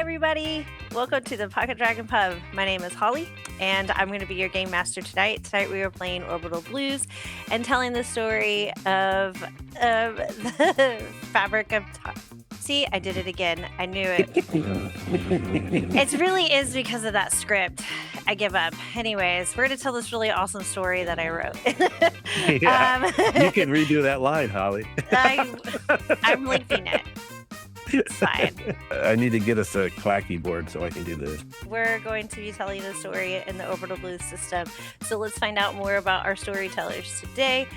everybody. Welcome to the Pocket Dragon Pub. My name is Holly, and I'm going to be your game master tonight. Tonight we are playing Orbital Blues and telling the story of the fabric of time. See, I did it again. I knew it. It really is because of that script. I give up. Anyways, we're going to tell this really awesome story that I wrote. Yeah, you can redo that line, Holly. I'm linking it. It's fine. I need to get us a clacky board so I can do this. We're going to be telling the story in the Orbital Blues system. So let's find out more about our storytellers today.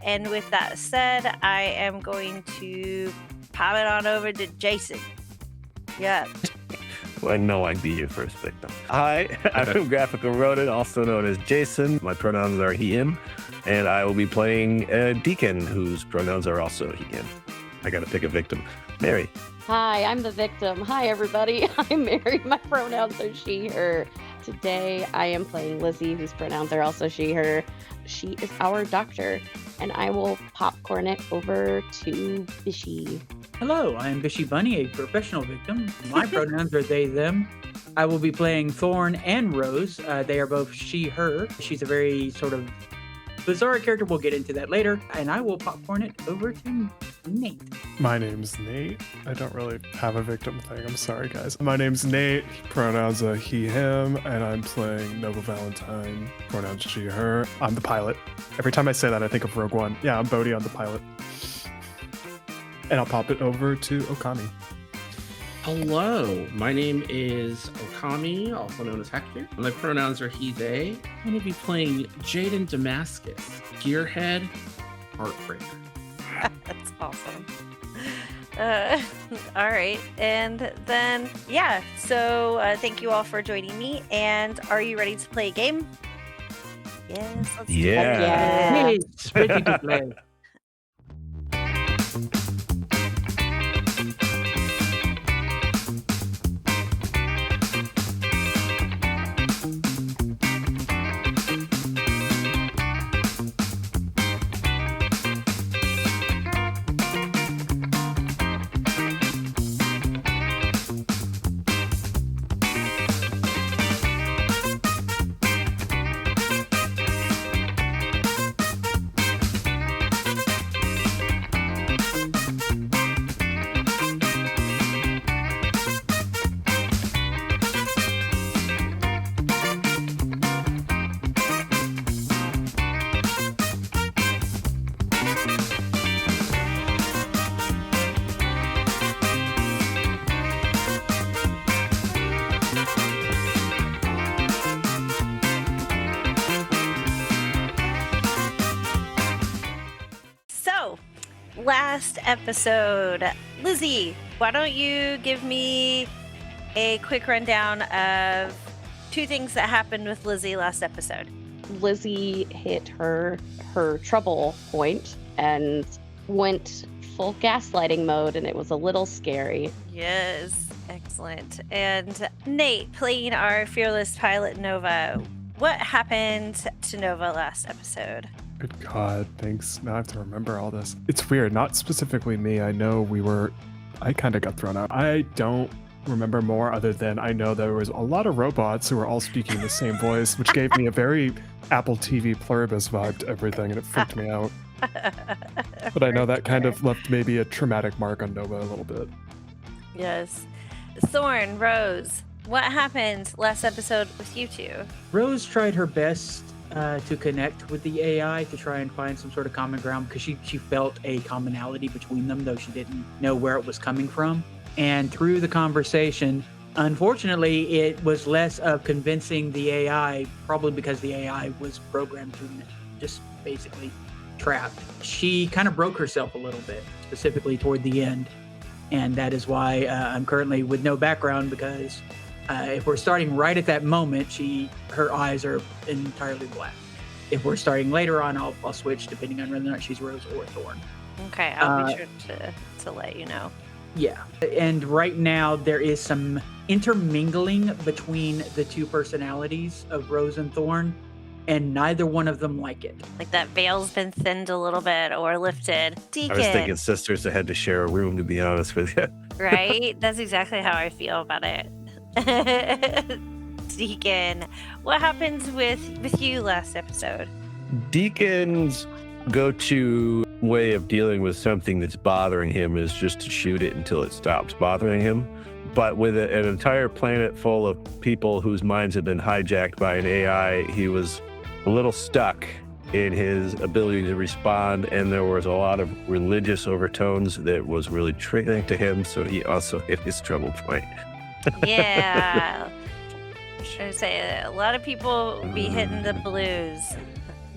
And with that said, I am going to pop it on over to Jason. Yeah. Well, I know I'd be your first victim. Hi, I'm Graphical Rodent, also known as Jason. My pronouns are he, him, and I will be playing a deacon whose pronouns are also he, him. I got to pick a victim. Mary. Hi, I'm the victim. Hi, everybody. I'm Mary. My pronouns are she, her. Today, I am playing Lizzie, whose pronouns are also she, her. She is our doctor, and I will popcorn it over to Bishy. Hello, I am Bishy Bunny, a professional victim. My pronouns are they, them. I will be playing Thorn and Rose. They are both she, her. She's a very sort of bizarre character. We'll get into that later. And I will popcorn it over to Nate. My name's Nate. I don't really have a victim thing. I'm sorry, guys. My name's Nate. Pronouns are he, him, and I'm playing Nova Valentine. Pronouns she, her. I'm the pilot. Every time I say that, I think of Rogue One. Yeah, I'm Bodhi. I'm the pilot. And I'll pop it over to Okami. Hello, my name is Okami, also known as Hector. My pronouns are he, they. I'm going to be playing Jayden Damascus, gearhead, heartbreaker. That's awesome. All right. And then, yeah. So thank you all for joining me. And are you ready to play a game? Yes. Let's do it. Yeah. It's ready to play. So, last episode, Lizzie, why don't you give me a quick rundown of 2 things that happened with Lizzie last episode? Lizzie hit her trouble point and went full gaslighting mode, and it was a little scary. Yes, excellent. And Nate, playing our fearless pilot Nova, what happened to Nova last episode? Good God, thanks. Now I have to remember all this. It's weird, not specifically me. I know I kind of got thrown out. I don't remember more other than I know there was a lot of robots who were all speaking the same voice, which gave me a very Apple TV Pluribus vibe to everything, and it freaked me out. But I know that kind of left maybe a traumatic mark on Nova a little bit. Yes. Thorn, Rose, what happened last episode with you two? Rose tried her best to connect with the AI to try and find some sort of common ground because she felt a commonality between them, though she didn't know where it was coming from. And through the conversation, unfortunately, it was less of convincing the AI, probably because the AI was programmed to just basically trapped. She kind of broke herself a little bit, specifically toward the end. And that is why I'm currently with no background, because if we're starting right at that moment, her eyes are entirely black. If we're starting later on, I'll switch depending on whether or not she's Rose or Thorn. Okay, I'll be sure to let you know. Yeah, and right now there is some intermingling between the 2 personalities of Rose and Thorn, and neither one of them like it. Like that veil's been thinned a little bit or lifted. Deacon, I was thinking sisters that had to share a room, to be honest with you. right? That's exactly how I feel about it. Deacon, what happened with you last episode? Deacon's go-to way of dealing with something that's bothering him is just to shoot it until it stops bothering him. But with an entire planet full of people whose minds have been hijacked by an AI, he was a little stuck in his ability to respond, and there was a lot of religious overtones that was really triggering to him, so he also hit his trouble point. Yeah. I would say a lot of people be hitting the blues.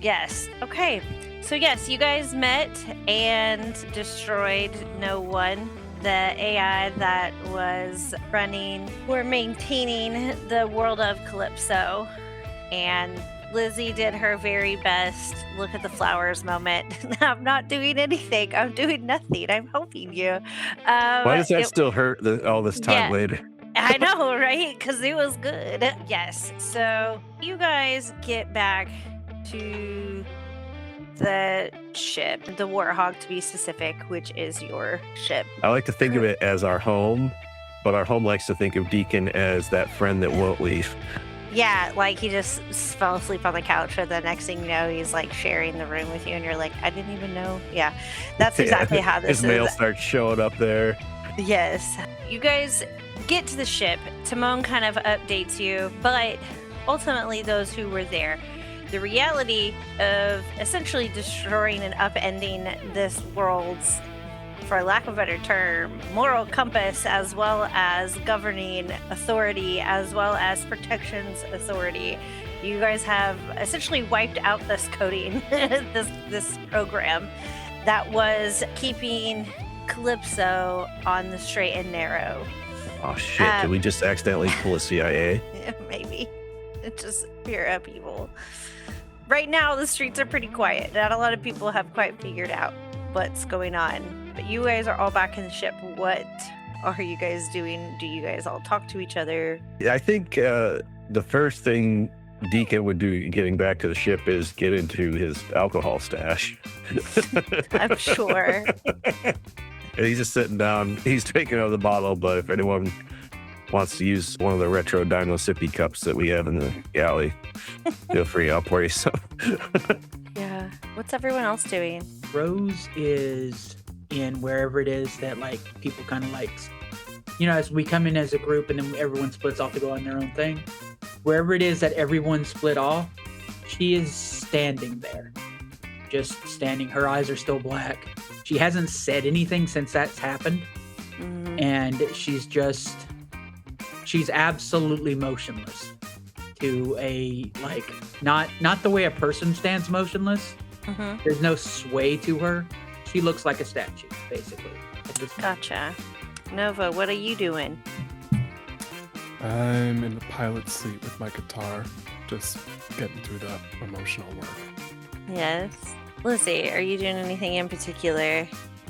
Yes. Okay. So yes, you guys met and destroyed No One, the AI that was running or maintaining the world of Calypso. And Lizzie did her very best look at the flowers moment. I'm not doing anything. I'm doing nothing. I'm helping you. Why does that still hurt all this time later? I know, right? Because it was good. Yes. So you guys get back to the ship, the Warthog to be specific, which is your ship. I like to think of it as our home, but our home likes to think of Deacon as that friend that won't leave. Yeah, like he just fell asleep on the couch, and the next thing you know, he's like sharing the room with you, and you're like, I didn't even know. Yeah, that's exactly how this His mail starts showing up there. Yes. You guys get to the ship. Timon kind of updates you, but ultimately those who were there, the reality of essentially destroying and upending this world's, for lack of a better term, moral compass, as well as governing authority, as well as protections authority, You guys have essentially wiped out this coding, this program that was keeping Calypso on the straight and narrow. Oh shit! Did we just accidentally pull a CIA? Maybe. It's just pure upheaval. Right now, the streets are pretty quiet. Not a lot of people have quite figured out what's going on. But you guys are all back in the ship. What are you guys doing? Do you guys all talk to each other? Yeah, I think the first thing Deacon would do getting back to the ship is get into his alcohol stash. I'm sure. And he's just sitting down. He's drinking out of the bottle, but if anyone wants to use one of the retro Dino sippy cups that we have in the galley, feel free. I'll pour you some. Yeah. What's everyone else doing? Rose is in wherever it is that like people kind of like, you know, as we come in as a group and then everyone splits off to go on their own thing. Wherever it is that everyone split off, she is standing there. Just standing. Her eyes are still black. She hasn't said anything since that's happened. Mhm. And she's absolutely motionless to a, like, not the way a person stands motionless. Mhm. There's no sway to her. She looks like a statue, basically. at this moment. Gotcha. Nova, what are you doing? I'm in the pilot seat with my guitar, just getting through the emotional work. Yes. Lizzie, are you doing anything in particular?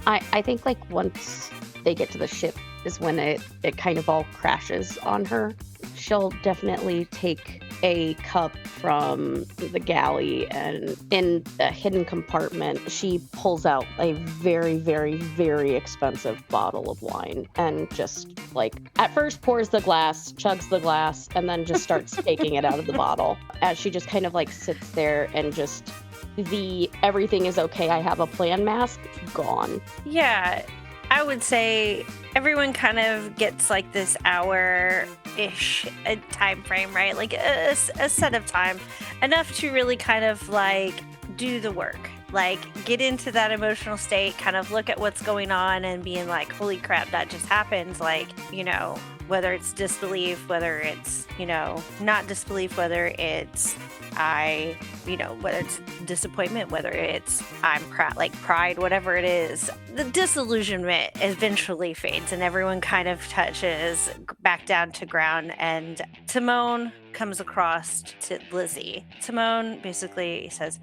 I think like once they get to the ship is when it kind of all crashes on her. She'll definitely take a cup from the galley, and in a hidden compartment, she pulls out a very, very, very expensive bottle of wine and just like at first pours the glass, chugs the glass, and then just starts taking it out of the bottle as she just kind of like sits there and just the everything is okay, I have a plan mask gone. Yeah, I would say everyone kind of gets like this hour-ish time frame, right? Like a set of time, enough to really kind of like do the work, like get into that emotional state, kind of look at what's going on and being like, holy crap, that just happened. Like, you know, whether it's disbelief, whether it's, you know, not disbelief, whether it's whether it's disappointment, whether it's I'm proud, like pride, whatever it is, the disillusionment eventually fades and everyone kind of touches back down to ground. And Timon comes across to Lizzie. Timon basically says,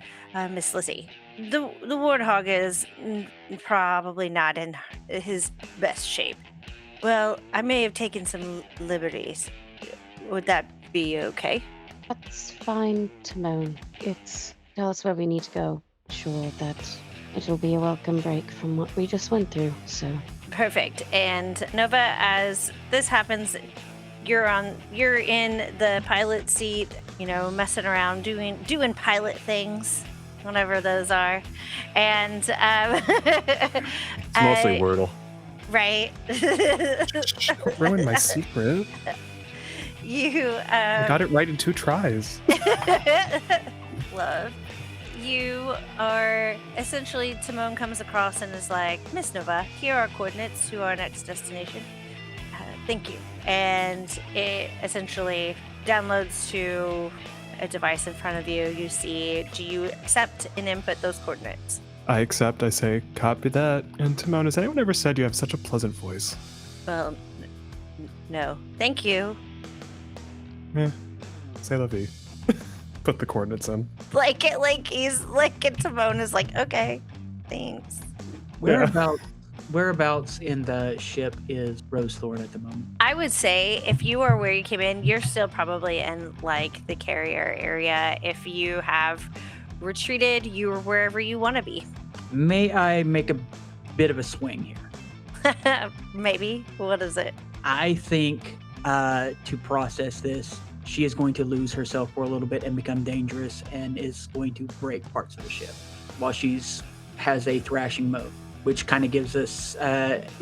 Miss Lizzie, the Warthog is probably not in his best shape. Well, I may have taken some liberties. Would that be okay? That's fine, Timon. Tell us where we need to go. Sure that it'll be a welcome break from what we just went through, so. Perfect. And Nova, as this happens, you're in the pilot seat, you know, messing around, doing pilot things, whatever those are. And It's mostly Wordle. Right. Don't ruin my secret. You I got it right in 2 tries. love. You are essentially, Timon comes across and is like, Miss Nova, here are coordinates to our next destination. Thank you. And it essentially downloads to a device in front of you. You see, do you accept and input those coordinates? I accept, I say, copy that. And Timon, has anyone ever said you have such a pleasant voice? Well, no. Thank you. Say la vie. Put the coordinates in. Like he's like, and Timon is like, okay, thanks. Whereabouts in the ship is Rose Thorn at the moment? I would say if you are where you came in, you're still probably in like the carrier area. If you have retreated, you're wherever you want to be. May I make a bit of a swing here? Maybe. What is it? I think to process this, she is going to lose herself for a little bit and become dangerous and is going to break parts of the ship while has a thrashing mode, which kind of gives us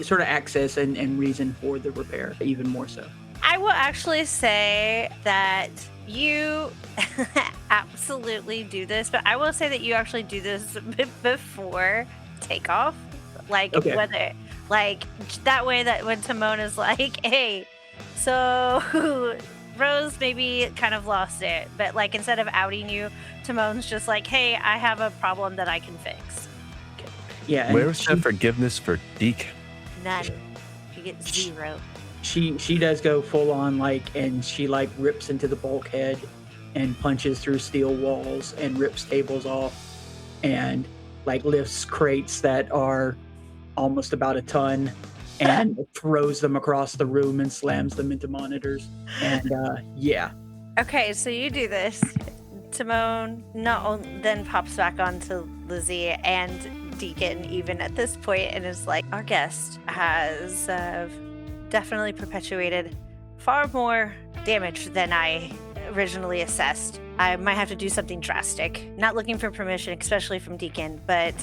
sort of access and reason for the repair even more so. I will actually say that you absolutely do this, but I will say that you actually do this before takeoff. Like, okay. Whether, like, that way that when Timon is like, hey, so Rose maybe kind of lost it, but like instead of outing you, Timon's just like, hey, I have a problem that I can fix. Yeah. Where's the forgiveness for Deacon? None. You get 0. She does go full on, like, and she like rips into the bulkhead and punches through steel walls and rips tables off and like lifts crates that are almost about a ton and throws them across the room and slams them into monitors. And yeah. Okay, so you do this. Timon then pops back onto Lizzie and Deacon even at this point and is like, our guest has definitely perpetuated far more damage than I originally assessed. I might have to do something drastic. Not looking for permission, especially from Deacon, but...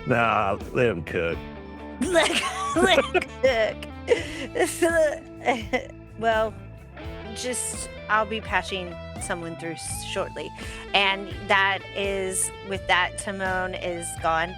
Nah, let him cook. let him cook. Well, just I'll be patching someone through shortly. And that is, with that, Timon is gone.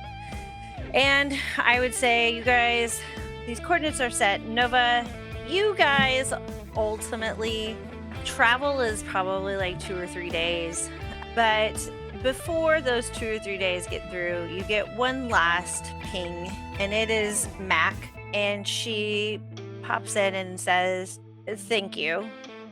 And I would say, you guys, these coordinates are set. Nova, you guys ultimately, travel is probably like 2 or 3 days. But before those 2 or 3 days get through, you get one last ping, and it is Mac. And she pops in and says, thank you.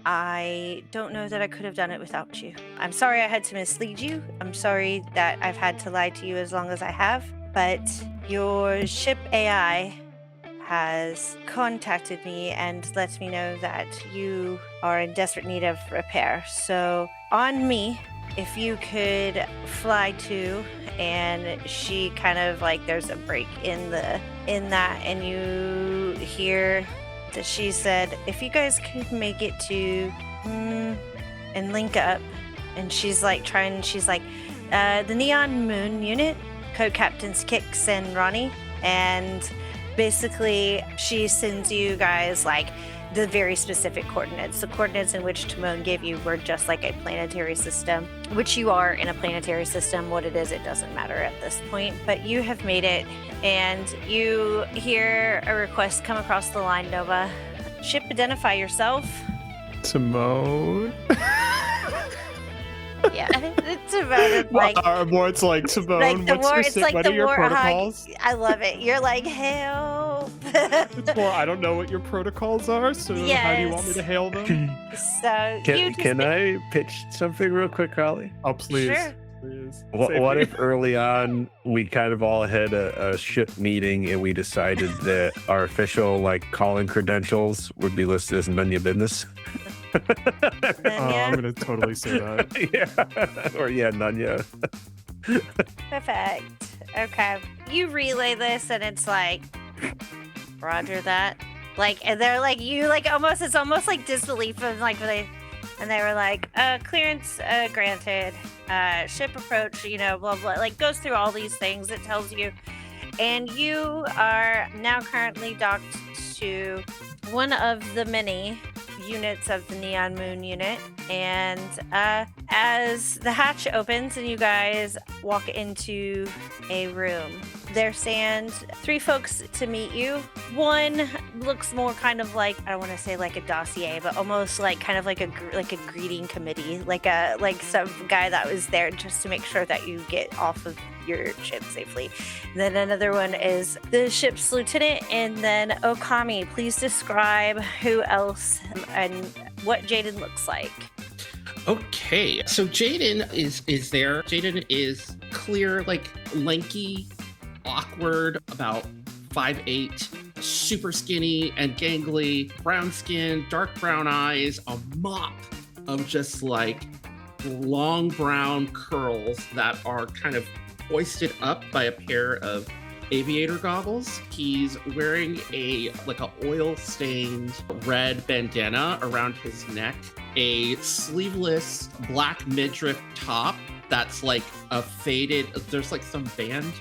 I don't know that I could have done it without you. I'm sorry I had to mislead you. I'm sorry that I've had to lie to you as long as I have. But your ship AI has contacted me and let me know that you are in desperate need of repair. So on me, if you could fly to, and she kind of like, there's a break in that, and you hear that she said, if you guys could make it to and link up, and she's like the Neon Moon unit, co-captains Kix and Ronnie, and basically she sends you guys like the very specific coordinates. The coordinates in which Timon gave you were just like a planetary system, which you are in a planetary system. What it is, it doesn't matter at this point, but you have made it, and you hear a request come across the line, Nova. Ship, identify yourself. Timon. Yeah, it's about like more it's like Timon. like the war. It's like what the are your war. protocols? I love it. You're like, help. It's more, I don't know what your protocols are, so how do you want me to hail them? So Can I pitch something real quick, Holly? Oh, please. Sure. Please. What if early on we kind of all had a ship meeting and we decided that our official like calling credentials would be listed as none of your business? I'm gonna totally say that. Yeah. Or yeah, none ya. Perfect. Okay. You relay this and it's like, Roger that. Like, and they're like, you like almost, it's almost like disbelief of like, and they were like, clearance granted, ship approach, blah, blah, like goes through all these things. It tells you, and you are now currently docked to one of the many units of the Neon Moon unit, and as the hatch opens and you guys walk into a room, there stand 3 folks to meet you. One looks more kind of like, I don't want to say like a dossier, but almost like kind of like a greeting committee, like some guy that was there just to make sure that you get off of your ship safely. And then another one is the ship's lieutenant, and then Okami, please describe who else and what Jayden looks like. Okay, so Jayden is there. Jayden is clear, like lanky, awkward, about 5'8", super skinny and gangly, brown skin, dark brown eyes, a mop of just like long brown curls that are kind of hoisted up by a pair of aviator goggles. He's wearing a oil-stained red bandana around his neck, a sleeveless black midriff top that's like a faded, there's like some band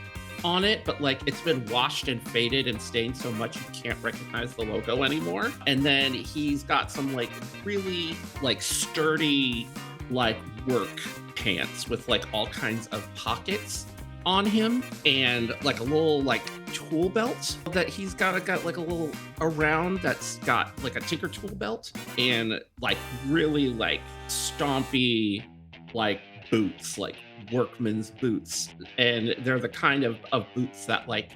on it, but like it's been washed and faded and stained so much you can't recognize the logo anymore. And then he's got some like really like sturdy like work pants with like all kinds of pockets on him, and like a little like tool belt that he's got like a little around that's got like a tinker tool belt and like really like stompy like boots, like workman's boots. And they're the kind of boots that like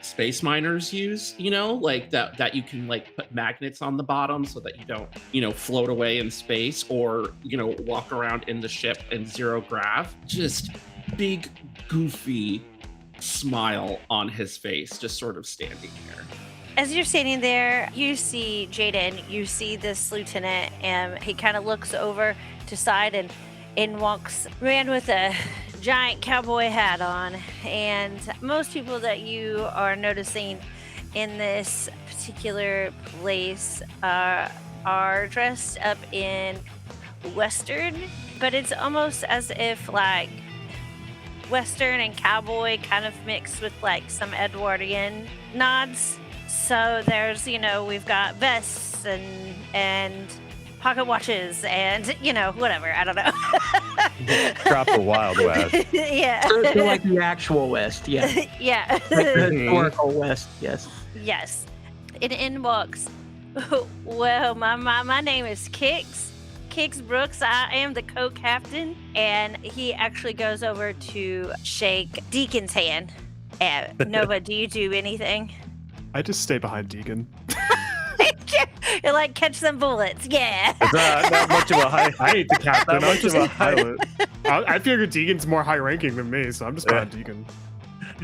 space miners use, you know, like that you can like put magnets on the bottom so that you don't, you know, float away in space or, you know, walk around in the ship in zero grav. Just big goofy smile on his face, just sort of standing there. As you're standing there, you see Jayden, you see this lieutenant, and he kind of looks over to side and walks around with a giant cowboy hat on. And most people that you are noticing in this particular place are dressed up in Western, but it's almost as if like Western and cowboy kind of mixed with like some Edwardian nods. So there's, you know, we've got vests and pocket watches and, you know, whatever. I don't know. Drop the Wild West. Yeah. So like the actual West, yeah. Yeah. Like the historical West, yes. Yes. And in walks, well, my name is Kix Brooks. I am the co-captain. And he actually goes over to shake Deacon's hand. Nova, do you do anything? I just stay behind Deacon. You're like, catch some bullets. Yeah. It's not much of a high. I ain't the captain. Not I'm much just of a a high- pilot. I figure Deacon's more high ranking than me, so I'm just behind Deacon.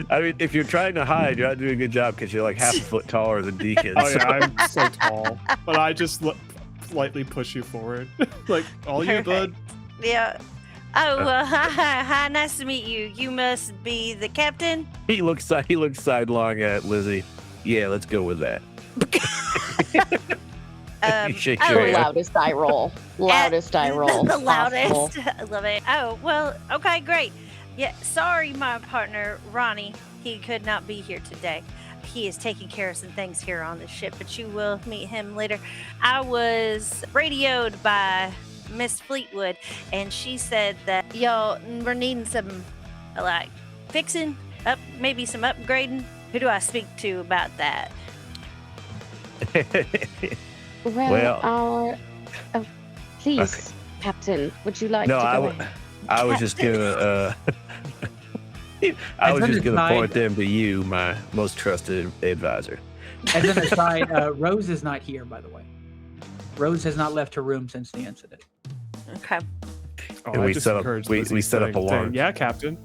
I mean, if you're trying to hide, you're not doing a good job because you're like half a foot taller than Deacon. Oh yeah, I'm so tall, but I just slightly push you forward, like all you, bud. Yeah. Oh, well, hi, nice to meet you. You must be the captain? He looks sidelong at Lizzie. Yeah, let's go with that. You shake your hand. Loudest die roll. Loudest die roll. The possible. loudest. I love it. Oh, well, okay, great. Yeah, sorry, my partner, Ronnie. He could not be here today. He is taking care of some things here on the ship, but you will meet him later. I was radioed by Miss Fleetwood, and she said that y'all were needing some, like, fixing up, maybe some upgrading. Who do I speak to about that? Please, Okay. Captain, would you like No, to go I ahead? I was just gonna. I was just gonna point them to you, my most trusted advisor. As an aside, Rose is not here, by the way. Rose has not left her room since the incident. Okay. Oh, And I we just set up- encourage we Lizzie set up saying, alarms. Yeah, Captain.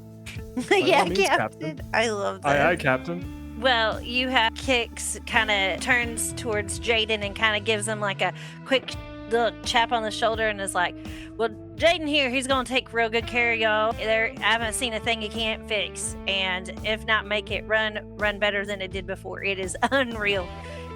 Yeah, all means, Captain. I love that. Aye, Captain. Well, you have Kix kind of turns towards Jayden and kind of gives him like a quick little chap on the shoulder and is like, well, Jayden here, he's going to take real good care of y'all. I haven't seen a thing he can't fix. And if not, make it run better than it did before. It is unreal.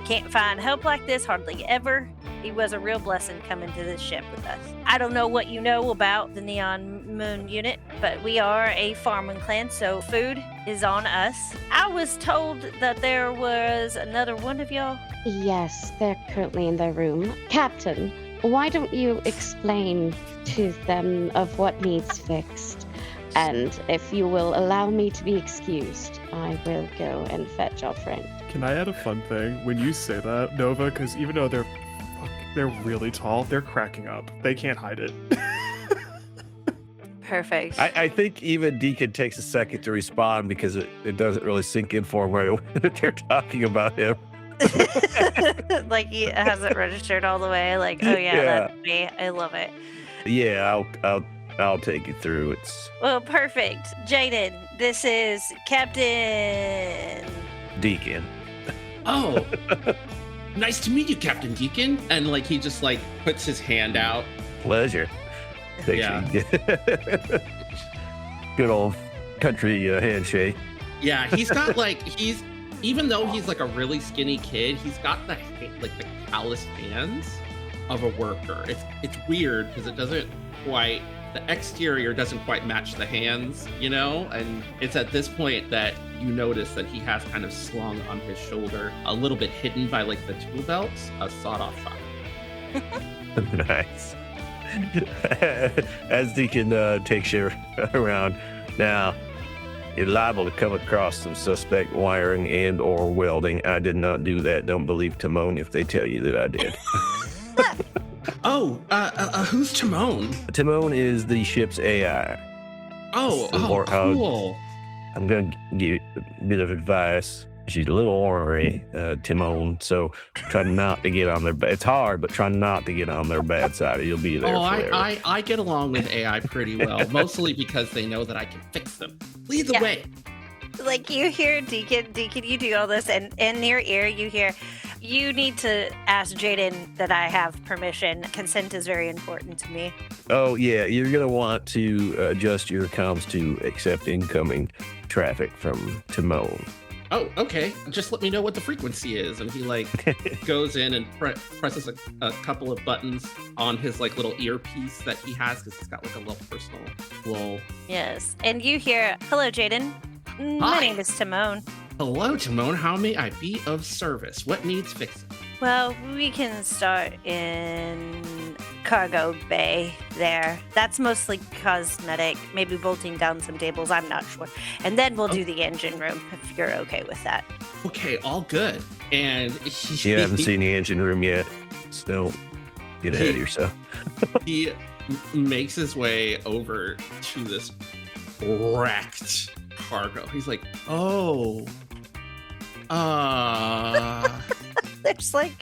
Can't find help like this hardly ever. He was a real blessing coming to this ship with us. I don't know what you know about the Neon Moon unit, but we are a farming clan, so food is on us. I was told that there was another one of y'all. Yes, they're currently in their room. Captain, why don't you explain to them of what needs fixed? And if you will allow me to be excused, I will go and fetch our friend. Can I add a fun thing when you say that, Nova? Because even though they're really tall, they're cracking up. They can't hide it. Perfect. I think even Deacon takes a second to respond because it doesn't really sink in for him right away that they're talking about him. Like he hasn't registered all the way. Like, oh yeah, that's me. I love it. Yeah, I'll take you through. It's Well, perfect. Jayden, this is Captain. Deacon. Oh, nice to meet you, Captain Deacon. And like he just like puts his hand out. Pleasure. Yeah. Good old country handshake. Yeah, he's got like even though he's like a really skinny kid, he's got the calloused hands of a worker. It's weird because it doesn't quite, the exterior doesn't quite match the hands, you know? And it's at this point that you notice that he has kind of slung on his shoulder, a little bit hidden by like the tool belts, a sawed-off shotgun. Nice. As Deacon takes you around. Now, You're liable to come across some suspect wiring and or welding. I did not do that. Don't believe Timon if they tell you that I did. Who's Timon? Timon is the ship's AI. Cool. I'm going to give you a bit of advice. She's a little ornery, Timon, so try not to get on their bad. It's hard, but try not to get on their bad side. You'll be there forever. I get along with AI pretty well, mostly because they know that I can fix them. Lead the way. Like you hear Deacon, you do all this, and in your ear you hear, you need to ask Jayden that I have permission. Consent is very important to me. Oh, yeah, you're going to want to adjust your comms to accept incoming traffic from Timon. Oh, okay. Just let me know what the frequency is. And he goes in and presses a couple of buttons on his little earpiece that he has because he's got a little personal little. Yes. And you hear, hello, Jayden. My name is Timon. Hello, Timon. How may I be of service? What needs fixing? Well, we can start in cargo bay there. That's mostly cosmetic, maybe bolting down some tables, I'm not sure. And then we'll do the engine room if you're okay with that. Okay, all good. And you haven't seen the engine room yet, so get ahead of yourself. He makes his way over to this wrecked cargo. He's like,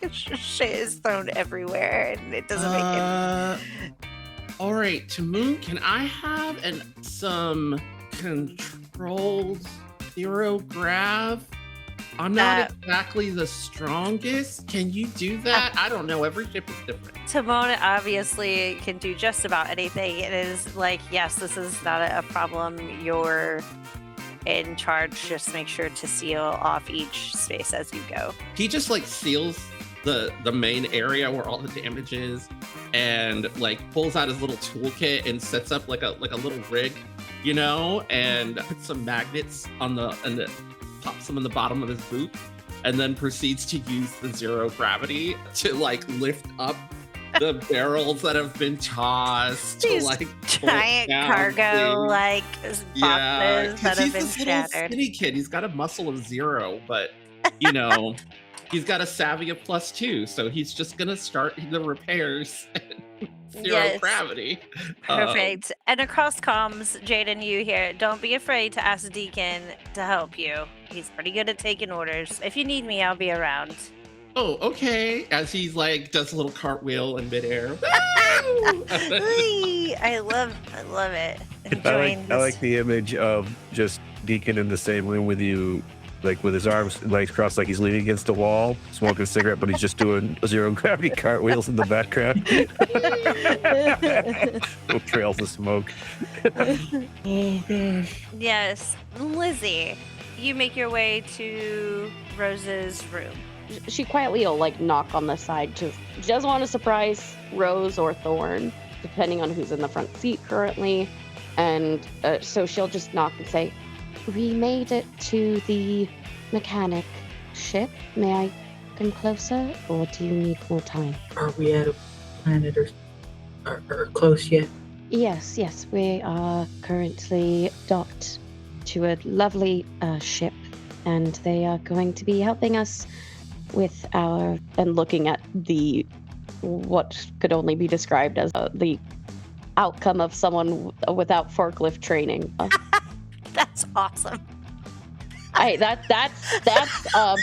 there's shit is thrown everywhere and it doesn't make any. All right, Timon, can I have some controlled zero grav? I'm not exactly the strongest. Can you do that? I don't know. Every ship is different. Timon obviously can do just about anything. It is yes, this is not a problem. You're in charge. Just make sure to seal off each space as you go. He just seals the main area where all the damage is and pulls out his little toolkit and sets up a little rig, and puts some magnets and pops them in the bottom of his boot and then proceeds to use the zero gravity to lift up the barrels that have been tossed. These giant cargo boxes that have been he's this shattered. Little skinny kid. He's got a muscle of 0, but he's got a savvy of +2, so he's just gonna start the repairs. Zero gravity. Perfect. And across comms, Jayden, you hear, don't be afraid to ask Deacon to help you. He's pretty good at taking orders. If you need me, I'll be around. Oh, okay. As he does a little cartwheel in midair. I love it. I like the image of just Deacon in the same room with you, with his arms legs crossed, he's leaning against the wall, smoking a cigarette, but he's just doing zero gravity cartwheels in the background. Little trails of smoke. Oh gosh. Yes, Lizzie, you make your way to Rose's room. She quietly will knock on the side she doesn't want to surprise Rose or Thorn, depending on who's in the front seat currently. And so she'll just knock and say, we made it to the mechanic ship. May I come closer, or do you need more time? Are we at a planet or close yet? Yes, we are currently docked to a lovely ship, and they are going to be helping us with and looking at what could only be described as the outcome of someone without forklift training. That's awesome. That's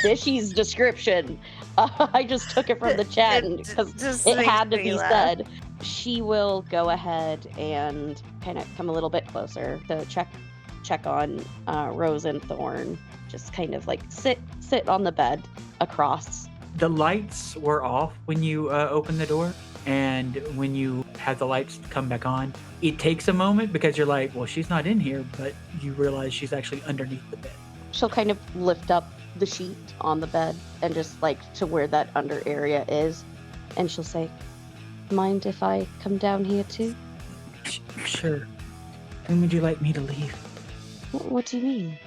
Bishy's description. I just took it from the chat because it had to be said. She will go ahead and kind of come a little bit closer to check on Rose and Thorn. Just kind of sit on the bed across. The lights were off when you opened the door, and when you have the lights come back on, it takes a moment because you're like, well, she's not in here, but you realize she's actually underneath the bed. She'll kind of lift up the sheet on the bed and just to where that under area is, and she'll say, mind if I come down here too? Sure. When would you like me to leave? What do you mean?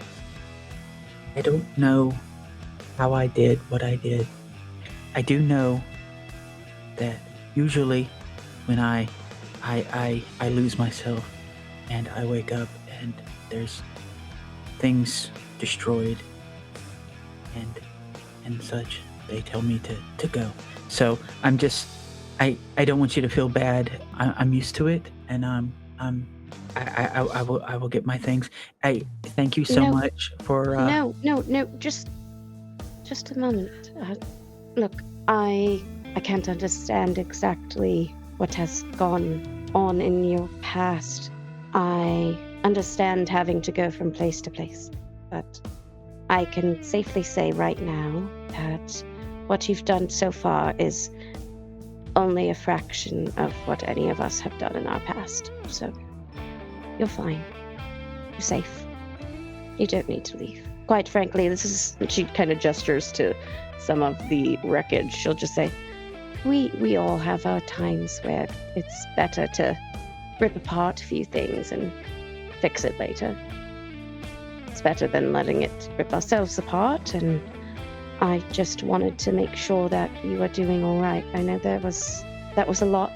I don't know how I did what I did. I do know that usually when I lose myself and I wake up and there's things destroyed and such. They tell me to go. So I'm just, I don't want you to feel bad. I'm used to it, and I will get my things. I thank you so much for. No, just a moment. Look, I can't understand exactly what has gone on in your past. I understand having to go from place to place, but I can safely say right now that what you've done so far is only a fraction of what any of us have done in our past. So you're fine. You're safe. You don't need to leave. Quite frankly, this is, she kind of gestures to some of the wreckage. She'll just say, we all have our times where it's better to rip apart a few things and fix it later. It's better than letting it rip ourselves apart, and I just wanted to make sure that you are doing all right. I know that was a lot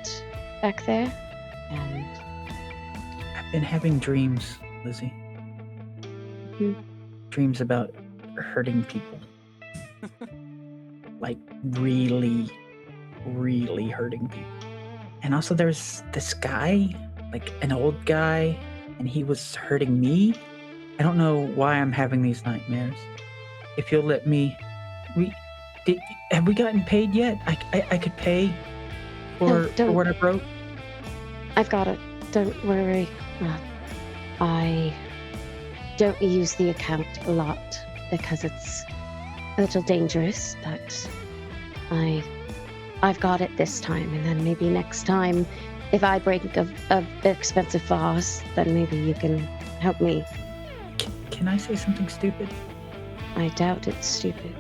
back there, and I've been having dreams, Lizzie. Dreams about hurting people. Like really, really hurting people. And also there's this guy, like an old guy, and he was hurting me. I don't know why I'm having these nightmares. If you'll let me, have we gotten paid yet? I could pay for what I broke. I've got it. Don't worry. I don't use the account a lot because it's a little dangerous, but I've got it this time, and then maybe next time, if I break a expensive vase, then maybe you can help me. Can I say something stupid? I doubt it's stupid.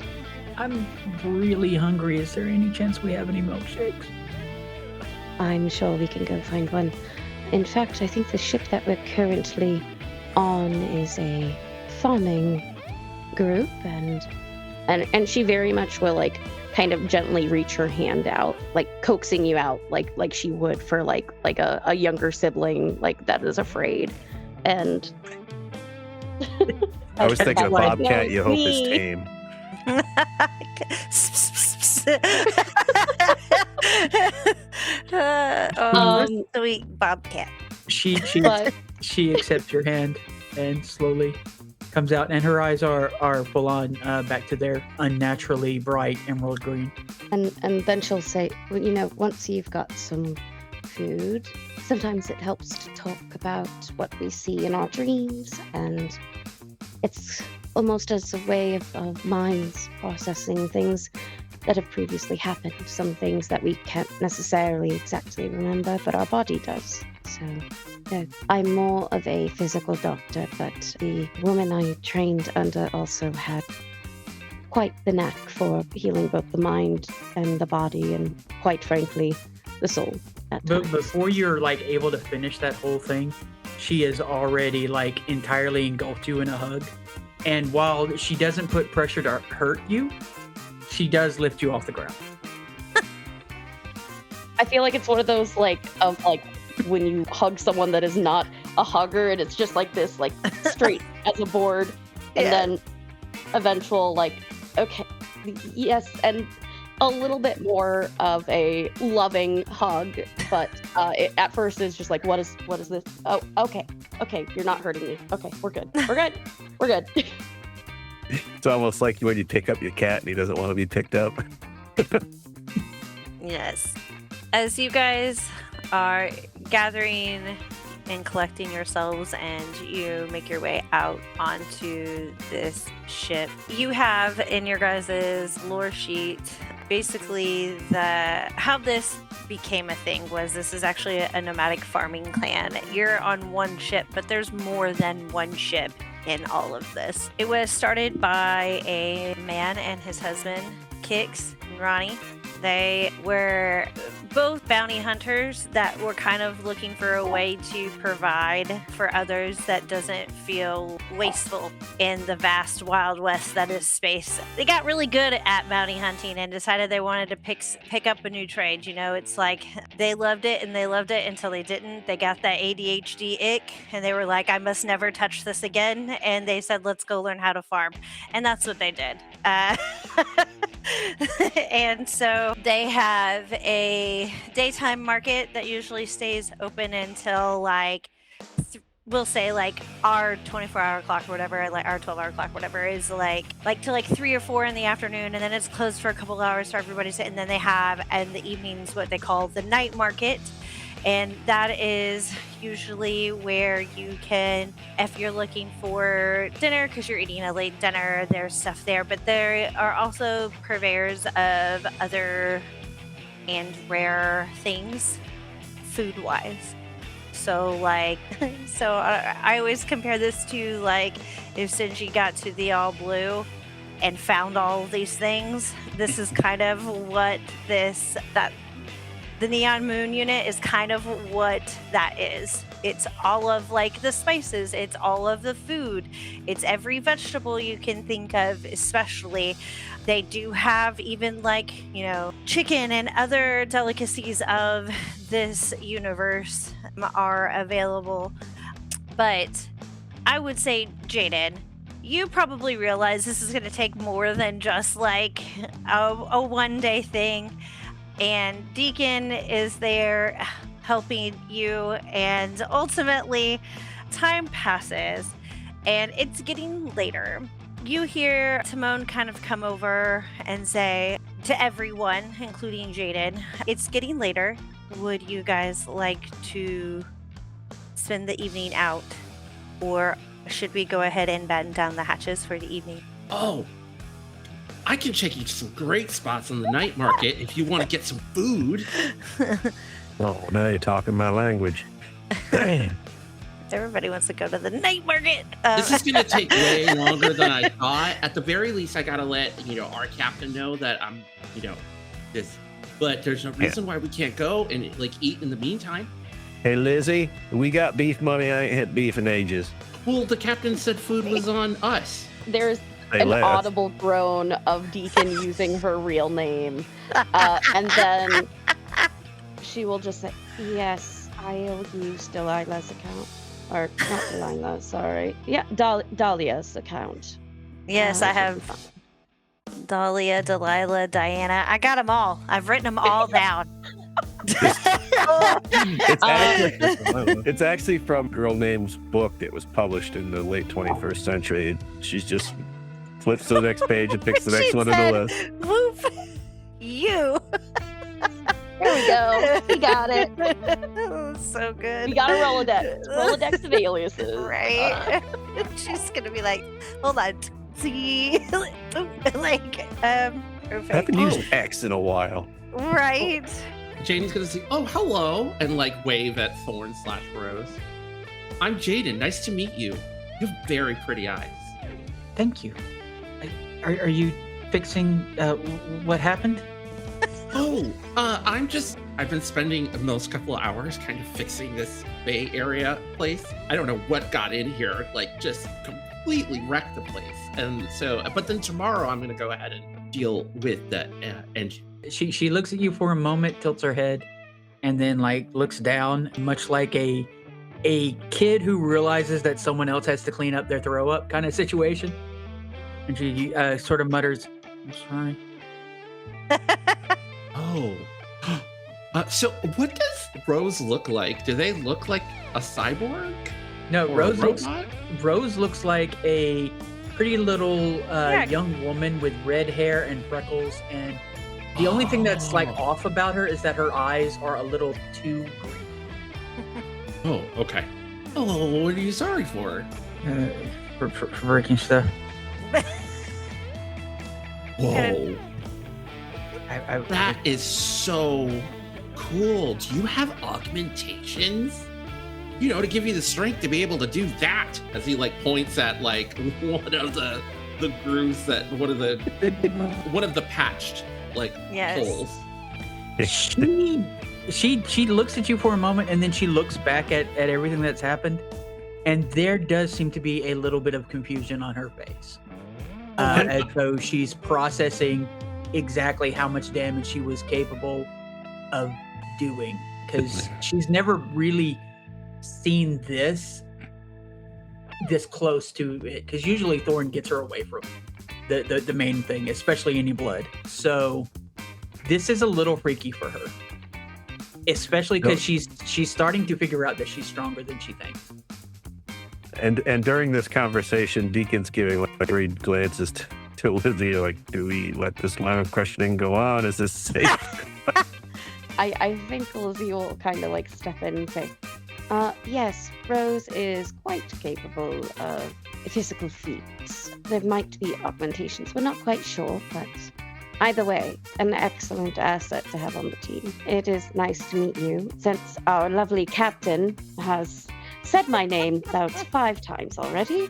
I'm really hungry. Is there any chance we have any milkshakes? I'm sure we can go find one. In fact, I think the ship that we're currently on is a farming group, and she very much will like kind of gently reach her hand out, like coaxing you out, like she would for like a younger sibling like that is afraid. And I was thinking of like, Bobcat. no, You hope is me. tame. Sweet Bobcat. But She accepts your hand and slowly comes out, and her eyes are full on back to their unnaturally bright emerald green. and then she'll say, well, you know, once you've got some food, sometimes it helps to talk about what we see in our dreams, and it's almost as a way of minds processing things that have previously happened, some things that we can't necessarily exactly remember, but our body does. So yeah, I'm more of a physical doctor, but the woman I trained under also had quite the knack for healing both the mind and the body, and quite frankly, the soul at But times. before you're like able to finish that whole thing, she is already like entirely engulfed you in a hug. And while she doesn't put pressure to hurt you, she does lift you off the ground. I feel like it's one of those like when you hug someone that is not a hugger, and it's just like this, like straight as a board, and Yeah. then eventual like, okay, yes, and a little bit more of a loving hug, but it at first is just like, what is this? Oh, okay, you're not hurting me. Okay, we're good. It's almost like when you pick up your cat and he doesn't want to be picked up. Yes. As you guys are gathering and collecting yourselves, and you make your way out onto this ship, you have in your guys' lore sheet basically how this became a thing was this is actually a nomadic farming clan. You're on one ship, but there's more than one ship in all of this. It was started by a man and his husband, Kix and Ronnie. They were both bounty hunters that were kind of looking for a way to provide for others that doesn't feel wasteful in the vast wild west that is space. They got really good at bounty hunting and decided they wanted to pick up a new trade. You know, it's like they loved it and they loved it until they didn't. They got that ADHD ick and they were like, I must never touch this again. And they said, let's go learn how to farm. And that's what they did. And so they have a daytime market that usually stays open until like we'll say like our 24-hour clock or whatever, like our 12-hour clock, whatever, is like to like 3 or 4 in the afternoon, and then it's closed for a couple hours for everybody to sit. And then they have in the evenings what they call the night market. And that is usually where you can, if you're looking for dinner, because you're eating a late dinner, there's stuff there. But there are also purveyors of other and rare things, food-wise. So, like, I always compare this to, like, if Sinji got to the All Blue and found all of these things, this is kind of what the Neon Moon unit is kind of what that is. It's all of like the spices, it's all of the food, it's every vegetable you can think of, especially. They do have even like, you know, chicken and other delicacies of this universe are available. But I would say, Jayden, you probably realize this is going to take more than just like a one-day thing. And Deacon is there helping you, and ultimately time passes and it's getting later. You hear Timon kind of come over and say to everyone, including Jayden, it's getting later. Would you guys like to spend the evening out, or should we go ahead and batten down the hatches for the evening? Oh, I can check you some great spots on the night market if you want to get some food. Oh, now you're talking my language. Damn. Everybody wants to go to the night market. This is going to take way longer than I thought. At the very least, I got to let, our captain know that I'm, this. But there's no reason why we can't go and, eat in the meantime. Hey, Lizzie, we got beef money. I ain't had beef in ages. Well, the captain said food was on us. There's an audible groan of Deacon using her real name. And then she will just say, yes, I owe you Delilah's account. Or not Delilah, sorry. Yeah, Dahlia's account. Yes, I have Dahlia, Delilah, Diana. I got them all. I've written them all down. It's actually from a girl name's book that was published in the late 21st century. She's just flips to the next page and picks the next one on the list. Whoop. You. There we go. We got it. So good. We got a Rolodex. Rolodex of aliases. Right. She's going to be like, hold on. See? Perfect. Haven't used X in a while. Right. Jayden's going to say, oh, hello, and wave at Thorn/Rose. I'm Jayden. Nice to meet you. You have very pretty eyes. Thank you. Are you fixing what happened? Oh, I've been spending the most couple of hours kind of fixing this Bay Area place. I don't know what got in here, just completely wrecked the place. And so, but then tomorrow I'm going to go ahead and deal with the engine. She looks at you for a moment, tilts her head, and then looks down, much like a kid who realizes that someone else has to clean up their throw up kind of situation. And she sort of mutters, I'm sorry. Oh. So what does Rose look like? Do they look like a cyborg? No, Rose looks like a pretty little young woman with red hair and freckles, and the only thing that's off about her is that her eyes are a little too green. Oh, okay. Oh, what are you sorry for? For breaking stuff. Whoa. That is so cool. Do you have augmentations? To give you the strength to be able to do that. As he points at one of the grooves that one of the patched yes. holes. She looks at you for a moment, and then she looks back at everything that's happened, and there does seem to be a little bit of confusion on her face, as though she's processing exactly how much damage she was capable of doing, because she's never really seen this close to it, because usually Thorn gets her away from the main thing, especially any blood. So this is a little freaky for her, especially because she's starting to figure out that she's stronger than she thinks. And during this conversation, Deacon's giving like worried glances to Lizzie, like, do we let this line of questioning go on? Is this safe? I think Lizzie will kind of like step in and say, yes, Rose is quite capable of physical feats. There might be augmentations. We're not quite sure, but either way, an excellent asset to have on the team. It is nice to meet you, since our lovely captain has said my name about 5 times already.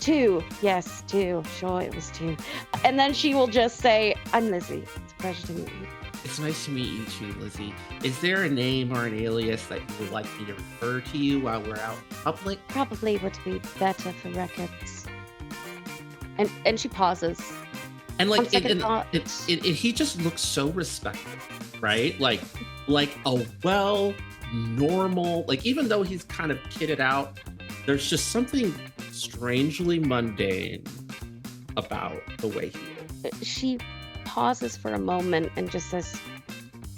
2. Yes, 2. Sure, it was 2. And then she will just say, I'm Lizzie. It's a pleasure to meet you. It's nice to meet you too, Lizzie. Is there a name or an alias that you would like me to refer to you while we're out in public? Probably would be better for records. And she pauses. And like, he he just looks so respectful, right? Like a normal, like, even though he's kind of kitted out, there's just something strangely mundane about the way he is. She pauses for a moment and just says,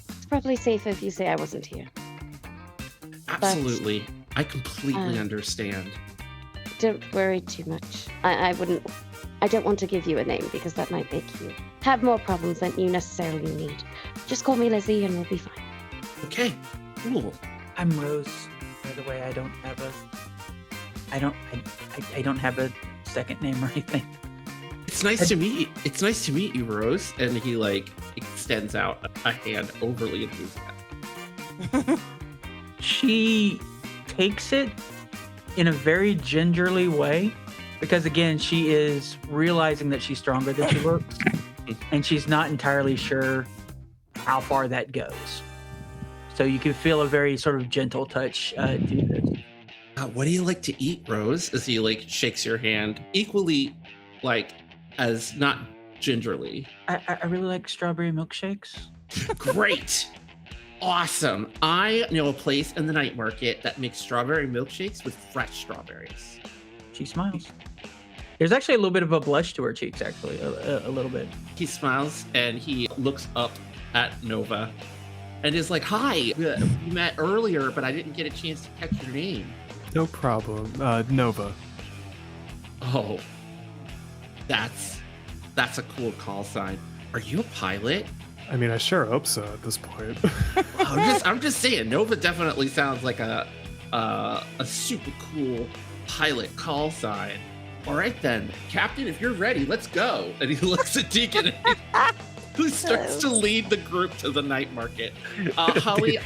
it's probably safer if you say I wasn't here. Absolutely. I completely understand. Don't worry too much. I don't want to give you a name because that might make you have more problems than you necessarily need. Just call me Lizzie and we'll be fine. Okay, cool. I'm Rose, by the way. I don't have a second name or anything. It's nice to meet you, Rose. And he like extends out a hand, overly enthusiastic. She takes it in a very gingerly way, because again, she is realizing that she's stronger than she looks, and she's not entirely sure how far that goes. So you can feel a very sort of gentle touch to this. What do you like to eat, Rose? As he like shakes your hand, equally like as not gingerly. I really like strawberry milkshakes. Great. Awesome. I know a place in the night market that makes strawberry milkshakes with fresh strawberries. She smiles. There's actually a little bit of a blush to her cheeks, actually, a little bit. He smiles and he looks up at Nova and is like, hi, we met earlier, but I didn't get a chance to catch your name. No problem. Nova. Oh, that's a cool call sign. Are you a pilot? I mean, I sure hope so at this point. I'm just saying, Nova definitely sounds like a super cool pilot call sign. All right then, Captain, if you're ready, let's go. And he looks at Deacon, who starts to lead the group to the night market. Holly,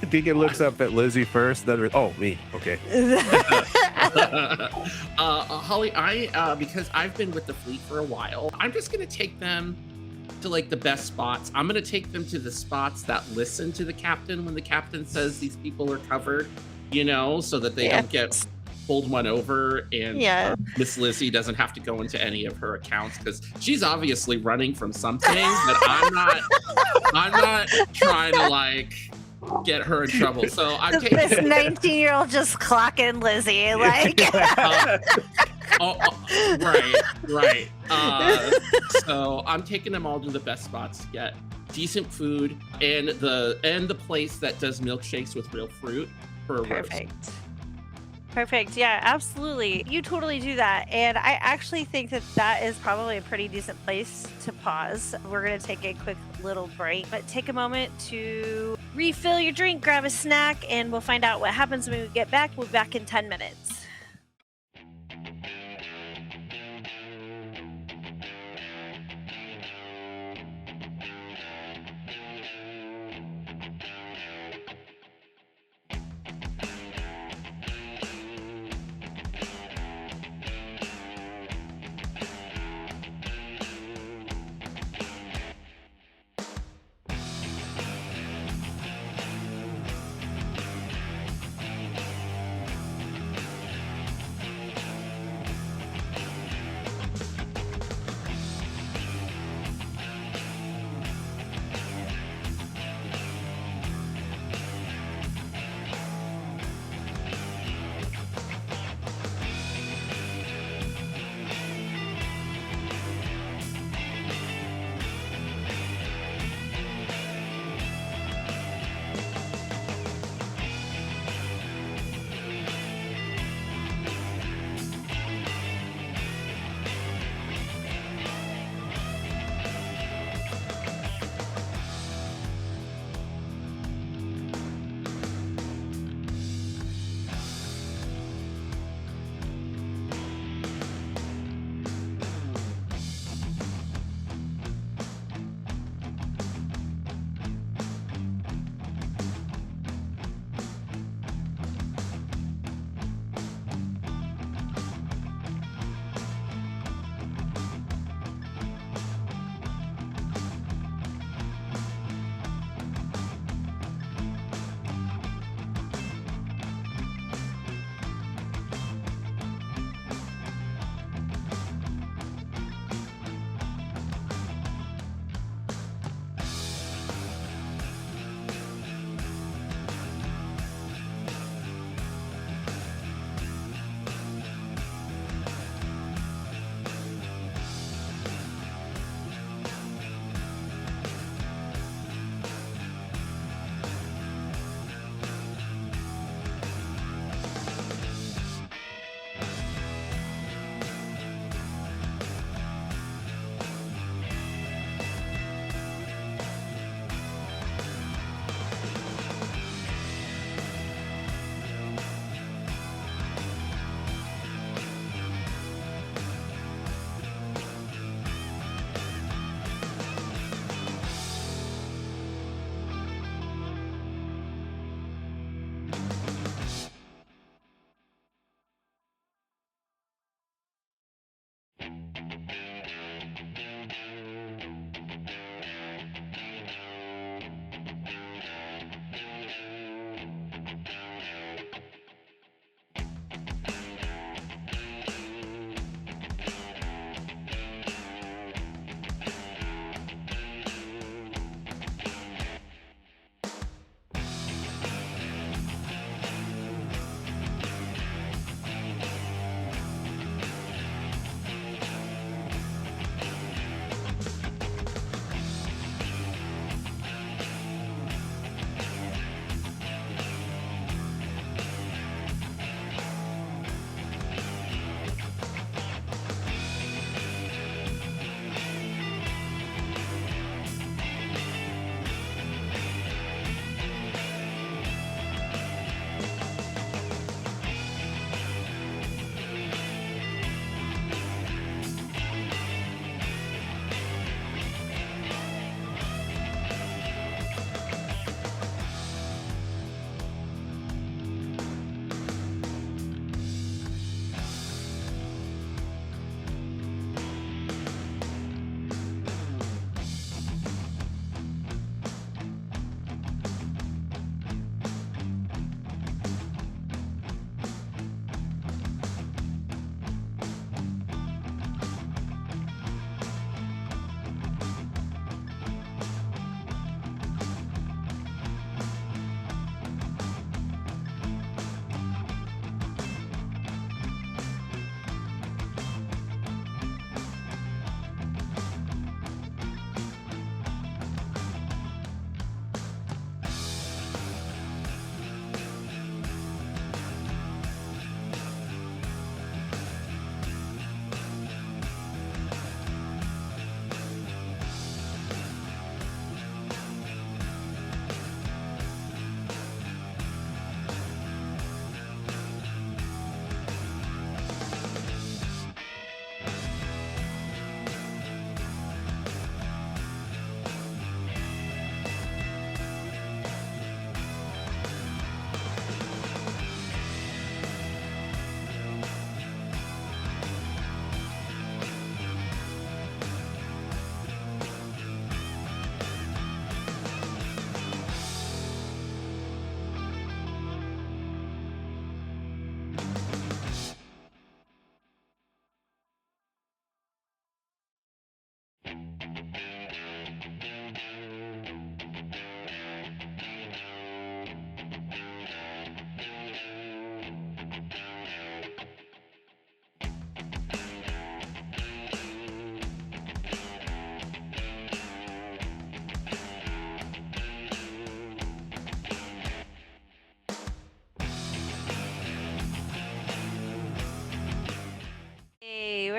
Deacon looks up at Lizzie first, then me. Okay. Holly, because I've been with the fleet for a while, I'm just gonna take them to like the best spots. I'm gonna take them to the spots that listen to the captain when the captain says these people are covered, so that they don't get pulled one over, and Miss Lizzie doesn't have to go into any of her accounts because she's obviously running from something, but I'm not trying to like get her in trouble. So I'm taking this 19-year-old just clocking Lizzie like. Right. So I'm taking them all to the best spots to get decent food and the place that does milkshakes with real fruit for a roast. Perfect. Yeah, absolutely. You totally do that. And I actually think that is probably a pretty decent place to pause. We're going to take a quick little break, but take a moment to refill your drink, grab a snack, and we'll find out what happens when we get back. We'll be back in 10 minutes.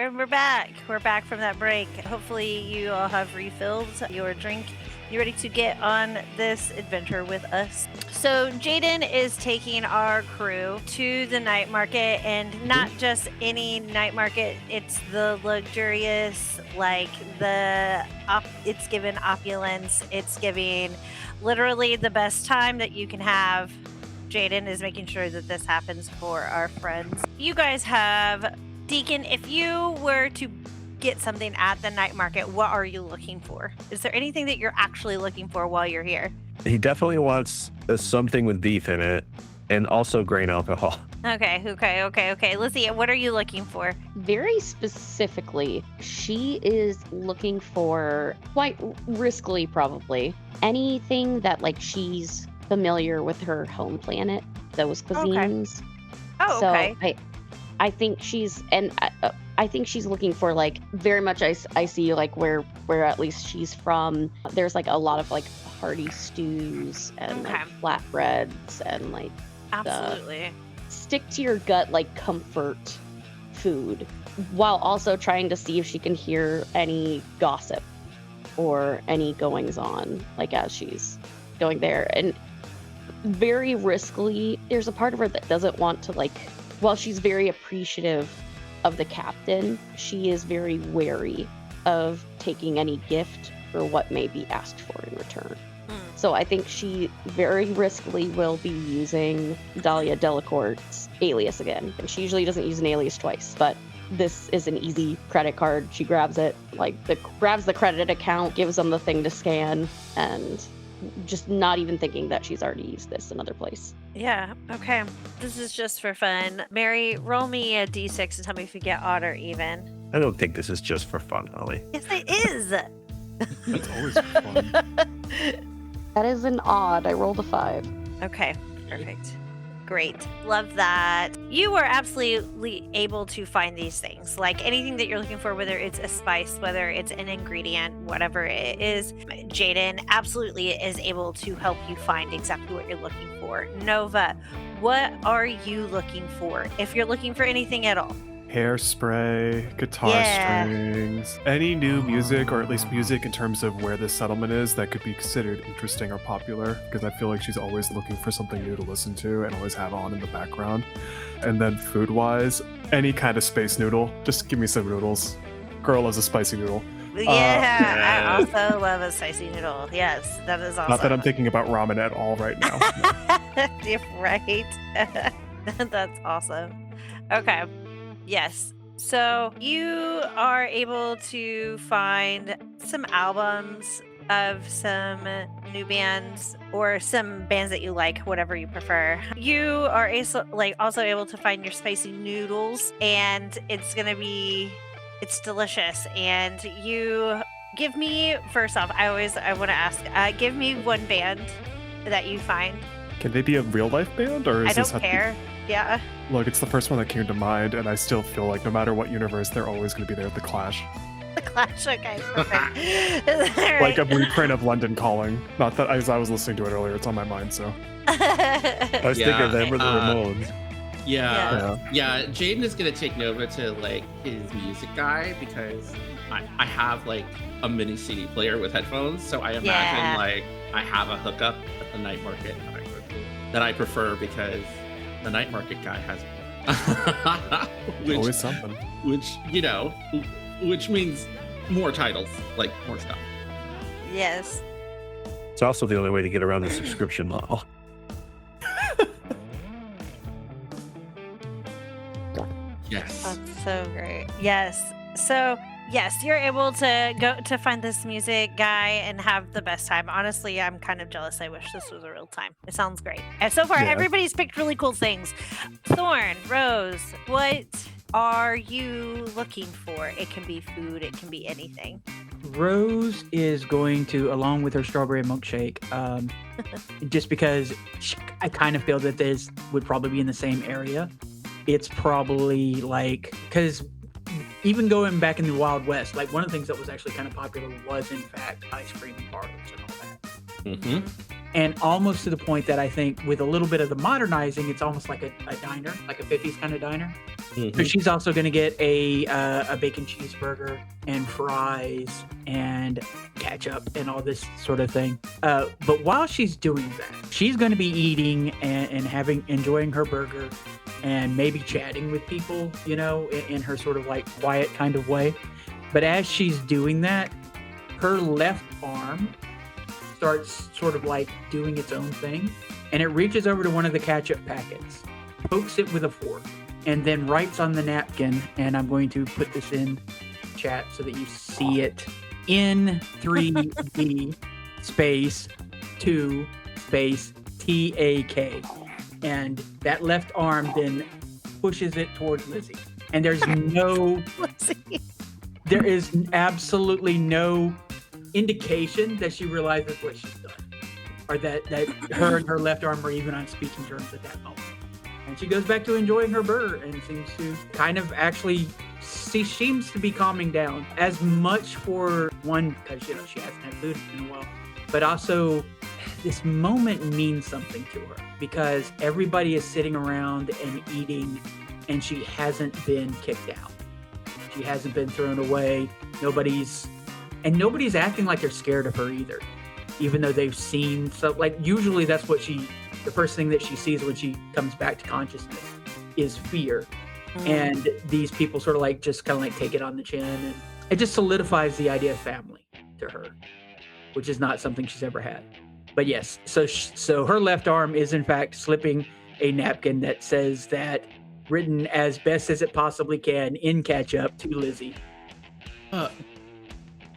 And we're back. We're back from that break. Hopefully you all have refilled your drink. You're ready to get on this adventure with us. So Jayden is taking our crew to the night market, and not just any night market. It's the luxurious, like it's given opulence. It's giving literally the best time that you can have. Jayden is making sure that this happens for our friends. You guys have Deacon. If you were to get something at the night market, what are you looking for? Is there anything that you're actually looking for while you're here? He definitely wants something with beef in it, and also grain alcohol. Okay. Lizzie, what are you looking for? Very specifically, she is looking for, quite riskily probably, anything that like she's familiar with her home planet, those cuisines. Okay. So I think she's, and I think she's looking for like very much I see like where at least she's from. There's like a lot of like hearty stews and like flatbreads and like absolutely stick to your gut like comfort food, while also trying to see if she can hear any gossip or any goings on like as she's going there. And very riskily, there's a part of her that doesn't want to like, while she's very appreciative of the captain, she is very wary of taking any gift or what may be asked for in return. So I think she very riskily will be using Dahlia Delacourt's alias again. And she usually doesn't use an alias twice, but this is an easy credit card. She grabs it, grabs the credit account, gives them the thing to scan, and just not even thinking that she's already used this another place. Yeah, okay. This is just for fun. Mary, roll me a d6 and tell me if you get odd or even. I don't think this is just for fun, Holly. Yes, it is. That's always fun. That is an odd. I rolled a 5. Okay, perfect. Great. Love that. You are absolutely able to find these things. Like anything that you're looking for, whether it's a spice, whether it's an ingredient, whatever it is, Jayden absolutely is able to help you find exactly what you're looking for. Nova, what are you looking for? If you're looking for anything at all. Hairspray, guitar strings, any new music, or at least music in terms of where this settlement is that could be considered interesting or popular, because I feel like she's always looking for something new to listen to and always have on in the background. And then food-wise, any kind of space noodle. Just give me some noodles. Girl loves a spicy noodle. Yeah, I also love a spicy noodle. Yes, that is awesome. Not that I'm thinking about ramen at all right now. You're right. That's awesome. Okay. Yes. So you are able to find some albums of some new bands or some bands that you like, whatever you prefer. You are also able to find your spicy noodles, and it's delicious. And you give me, first off, I want to ask, give me one band that you find. Can they be a real life band, or is I this don't care. Yeah. Look, it's the first one that came to mind, and I still feel like no matter what universe, they're always going to be there at the Clash. The Clash, okay, perfect. Right. Like a reprint of London Calling. Not that, as I was listening to it earlier, it's on my mind, so. I was thinking of them or the Ramones. Yeah. Jayden is gonna take Nova to like his music guy, because I have like a mini CD player with headphones, so I imagine like I have a hookup at the night market that I prefer, because the night market guy has always something. Which means more titles, like more stuff. Yes. It's also the only way to get around the subscription model. Yes. That's so great. Yes. So, yes, you're able to go to find this music guy and have the best time. Honestly, I'm kind of jealous. I wish this was a real time. It sounds great. And so far, everybody's picked really cool things. Thorn, Rose, what are you looking for? It can be food. It can be anything. Rose is going to, along with her strawberry milkshake, just because I kind of feel that this would probably be in the same area. It's probably like, because even going back in the Wild West, like one of the things that was actually kind of popular was, in fact, ice cream parlors and all that. Mm-hmm. And almost to the point that I think with a little bit of the modernizing, it's almost like a diner, like a 50s kind of diner. So she's also going to get a bacon cheeseburger and fries and ketchup and all this sort of thing. But while she's doing that, she's going to be eating and enjoying her burger and maybe chatting with people, in her sort of like quiet kind of way. But as she's doing that, her left arm starts sort of like doing its own thing, and it reaches over to one of the ketchup packets, pokes it with a fork, and then writes on the napkin, and I'm going to put this in chat so that you see it, in 3D space 2 space TAK. And that left arm then pushes it towards Lizzie. And there is absolutely no indication that she realizes what she's done, or that her and her left arm are even on speaking terms at that moment. And she goes back to enjoying her burger and seems to kind of actually, she seems to be calming down, as much for one, because she hasn't had food in a while, but also this moment means something to her because everybody is sitting around and eating, and she hasn't been kicked out. She hasn't been thrown away. Nobody's acting like they're scared of her either, even though they've seen, so like usually that's what the first thing that she sees when she comes back to consciousness is fear. And these people sort of like just kind of like take it on the chin, and it just solidifies the idea of family to her, which is not something she's ever had. But yes, so her left arm is in fact slipping a napkin that says that, written as best as it possibly can in ketchup, to Lizzie.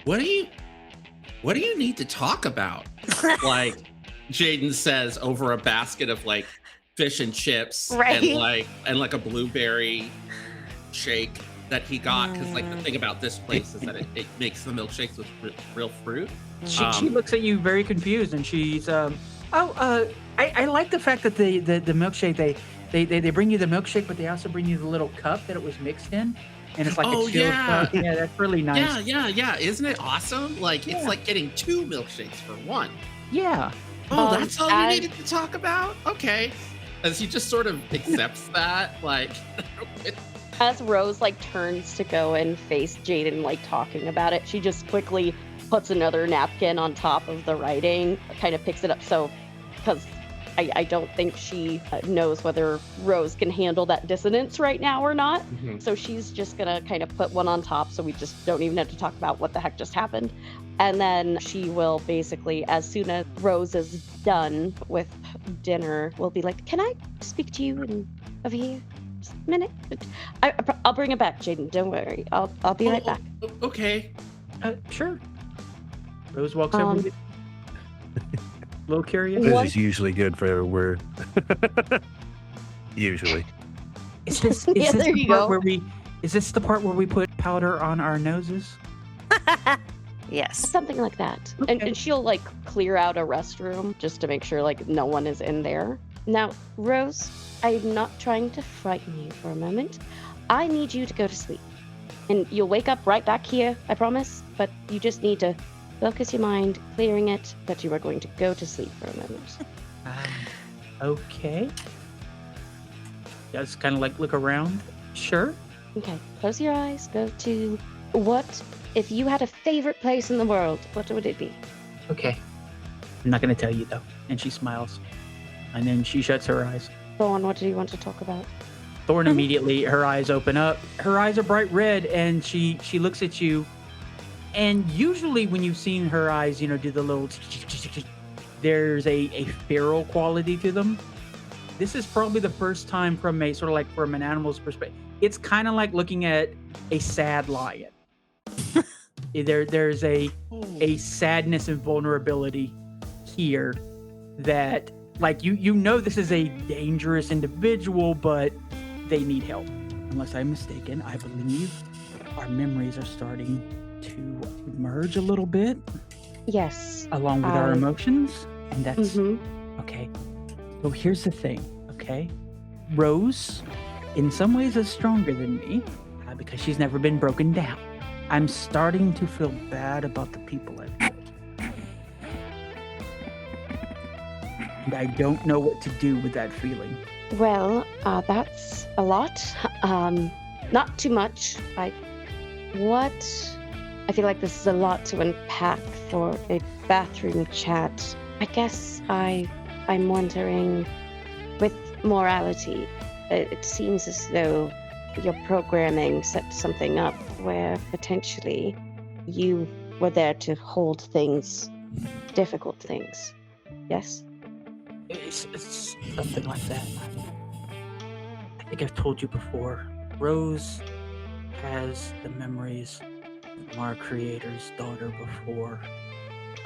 What do you need to talk about? Like Jayden says over a basket of like fish and chips, Right. and like a blueberry shake that he got, because like the thing about this place is that it makes the milkshakes with real fruit. She looks at you very confused, and she's I like the fact that the milkshake, they bring you the milkshake, but they also bring you the little cup that it was mixed in, and it's like a chilled cup. Yeah, that's really nice. Yeah. Isn't it awesome? Like it's like getting 2 milkshakes for one. Yeah. Oh, that's all you needed to talk about? Okay. As he just sort of accepts that, like As Rose like turns to go and face Jayden like talking about it, she just quickly puts another napkin on top of the writing, kind of picks it up. So, because I don't think she knows whether Rose can handle that dissonance right now or not. So she's just gonna kind of put one on top, so we just don't even have to talk about what the heck just happened. And then she will basically, as soon as Rose is done with dinner, will be like, "Can I speak to you over here? Just a minute. I'll bring it back, Jayden. Don't worry. I'll be right back." Okay. Sure. Rose walks over with you. A little curious. This is usually good for a word. Usually. Is this Yeah, there the you part go. is this the part where we put powder on our noses? Yes. Something like that. Okay. And she'll like clear out a restroom just to make sure like no one is in there. Now, Rose, I'm not trying to frighten you for a moment. I need you to go to sleep. And you'll wake up right back here, I promise. But you just need to focus your mind, clearing it, that you are going to go to sleep for a moment. Okay. Just kind of like look around. Sure. Okay, close your eyes. Go to what, if you had a favorite place in the world, what would it be? Okay. I'm not going to tell you though. And she smiles. And then she shuts her eyes. Thorn, what do you want to talk about? Thorn immediately, her eyes open up. Her eyes are bright red, and she looks at you. And usually when you've seen her eyes, do the little, there's a feral quality to them. This is probably the first time from a sort of like from an animal's perspective. It's kind of like looking at a sad lion. There's a sadness and vulnerability here that, like, you know this is a dangerous individual, but they need help. Unless I'm mistaken, I believe our memories are starting to merge a little bit. Yes. Along with our emotions. And that's Mm-hmm. okay. So here's the thing, okay? Rose, in some ways, is stronger than me because she's never been broken down. I'm starting to feel bad about the people I've met. And I don't know what to do with that feeling. Well, that's a lot. Not too much. I feel like this is a lot to unpack for a bathroom chat. I guess I'm wondering, with morality, it seems as though your programming set something up where potentially you were there to hold things, difficult things. Yes? It's something like that. I think I've told you before. Rose has the memories from our creator's daughter before.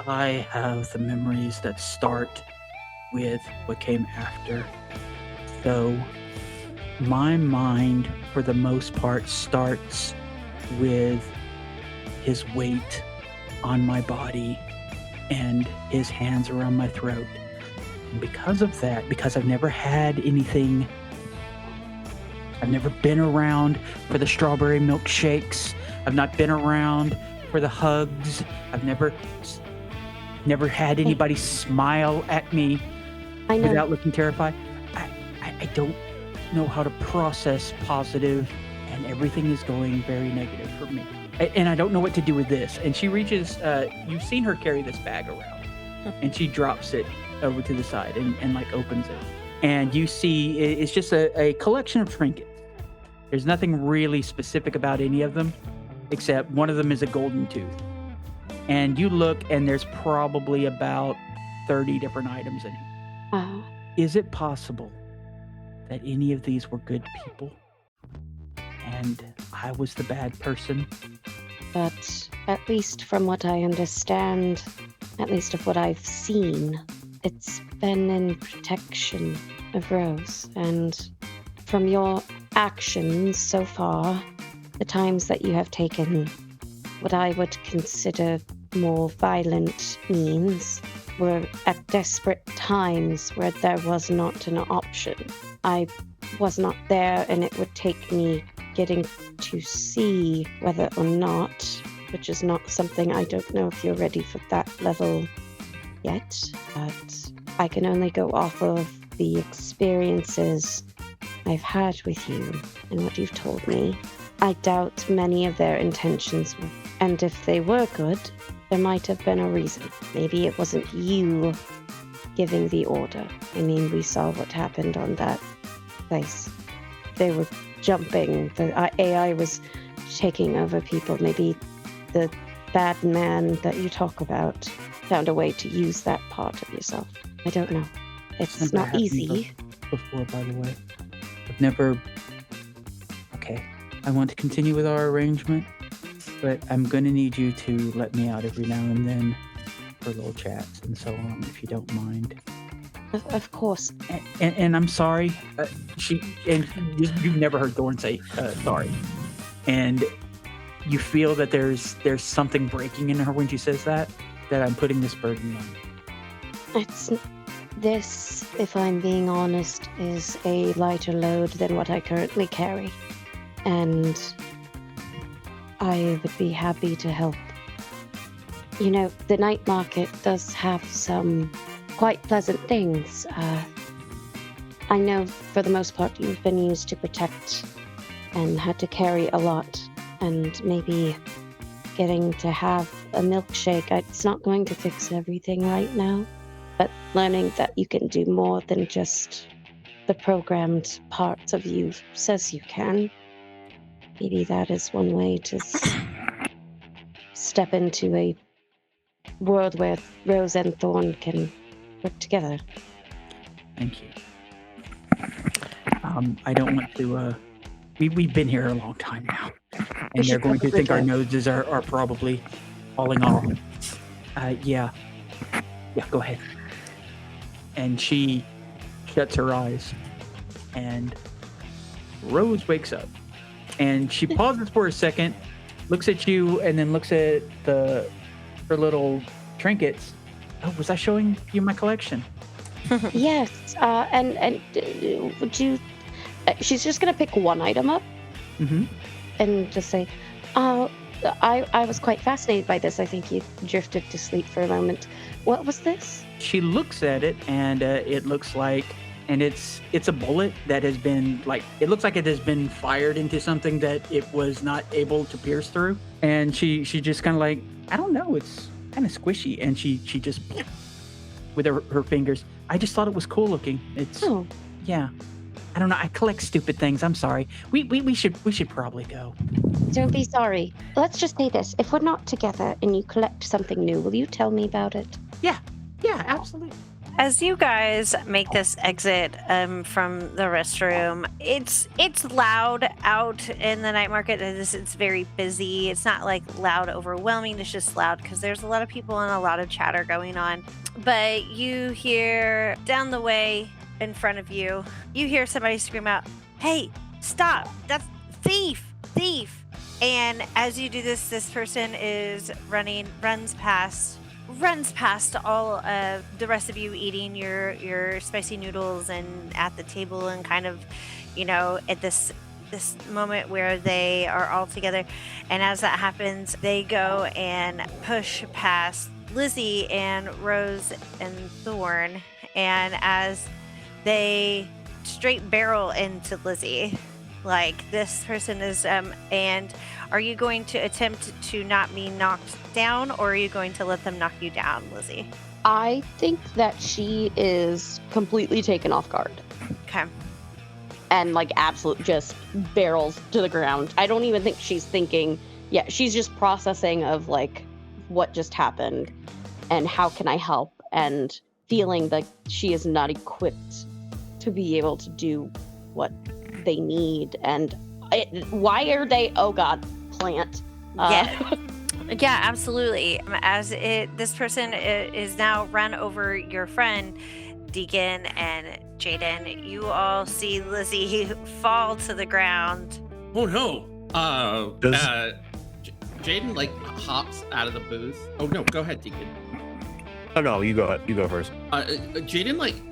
I have the memories that start with what came after. So my mind, for the most part, starts with his weight on my body and his hands around my throat. And because of that, because I've never had anything, I've never been around for the strawberry milkshakes, I've not been around for the hugs, I've never had anybody smile at me without looking terrified. I don't know how to process positive, and everything is going very negative for me. And I don't know what to do with this. And she reaches, you've seen her carry this bag around, and she drops it over to the side and like opens it. And you see it's just a collection of trinkets. There's nothing really specific about any of them, except one of them is a golden tooth. And you look, and there's probably about 30 different items in here. Is it possible that any of these were good people and I was the bad person? But at least from what I understand, at least of what I've seen, it's been in protection of Rose. And from your actions so far, the times that you have taken what I would consider more violent means were at desperate times where there was not an option. I was not there, and it would take me getting to see whether or not, which is not something I don't know if you're ready for that level yet, but I can only go off of the experiences I've had with you and what you've told me. I doubt many of their intentions were, and if they were good, there might have been a reason. Maybe it wasn't you giving the order. I mean, we saw what happened on that place. They were jumping. The AI was taking over people. Maybe the bad man that you talk about found a way to use that part of yourself. I don't know. It's not easy. Before, by the way. I've never... Okay. I want to continue with our arrangement, but I'm going to need you to let me out every now and then for little chats and so on, if you don't mind. Of course. And I'm sorry. You've never heard Thorn say sorry. And you feel that there's something breaking in her when she says that I'm putting this burden on. This, if I'm being honest, is a lighter load than what I currently carry. And I would be happy to help. You know, the night market does have some quite pleasant things. I know for the most part you've been used to protect and had to carry a lot, and maybe getting to have a milkshake, it's not going to fix everything right now, but learning that you can do more than just the programmed parts of you says you can. Maybe that is one way to step into a world where Rose and Thorn can work together. Thank you. I don't want to... We've been here a long time now, and they're going to think our noses are probably falling off. Yeah, go ahead. And she shuts her eyes, and Rose wakes up. And she pauses for a second, looks at you, and then looks at her little trinkets. Oh, was I showing you my collection? Yes, and would you... she's just going to pick one item up and just say, I was quite fascinated by this. I think you drifted to sleep for a moment. What was this? She looks at it, and it looks like and it's a bullet that has been it looks like it has been fired into something that it was not able to pierce through. And she just kind of I don't know, it's kind of squishy, and she just with her fingers. I just thought it was cool looking. It's yeah. I don't know. I collect stupid things. I'm sorry. We should probably go. Don't be sorry. Let's just say this. If we're not together and you collect something new, will you tell me about it? Yeah, absolutely. As you guys make this exit from the restroom, it's loud out in the night market. It's very busy. It's not loud, overwhelming. It's just loud because there's a lot of people and a lot of chatter going on. But you hear down the way in front of you, you hear somebody scream out, "Hey, stop! That's thief! And as you do this, this person is runs past all of the rest of you eating your spicy noodles and at the table, and kind of, at this moment where they are all together. And as that happens, they go and push past Lizzie and Rose and Thorn, and as they straight barrel into Lizzie, this person is and are you going to attempt to not be knocked down, or are you going to let them knock you down, Lizzie? I think that she is completely taken off guard. Okay. And absolute just barrels to the ground. I don't even think she's thinking. Yeah, she's just processing of what just happened and how can I help, and feeling like she is not equipped to be able to do what they need. And why are they? Oh God, plant. Yeah, absolutely. This person is now run over your friend Deacon and Jayden. You all see Lizzie fall to the ground. Oh no! Jayden hops out of the booth. Oh no! Go ahead, Deacon. Oh no, you go ahead. You go first. Jayden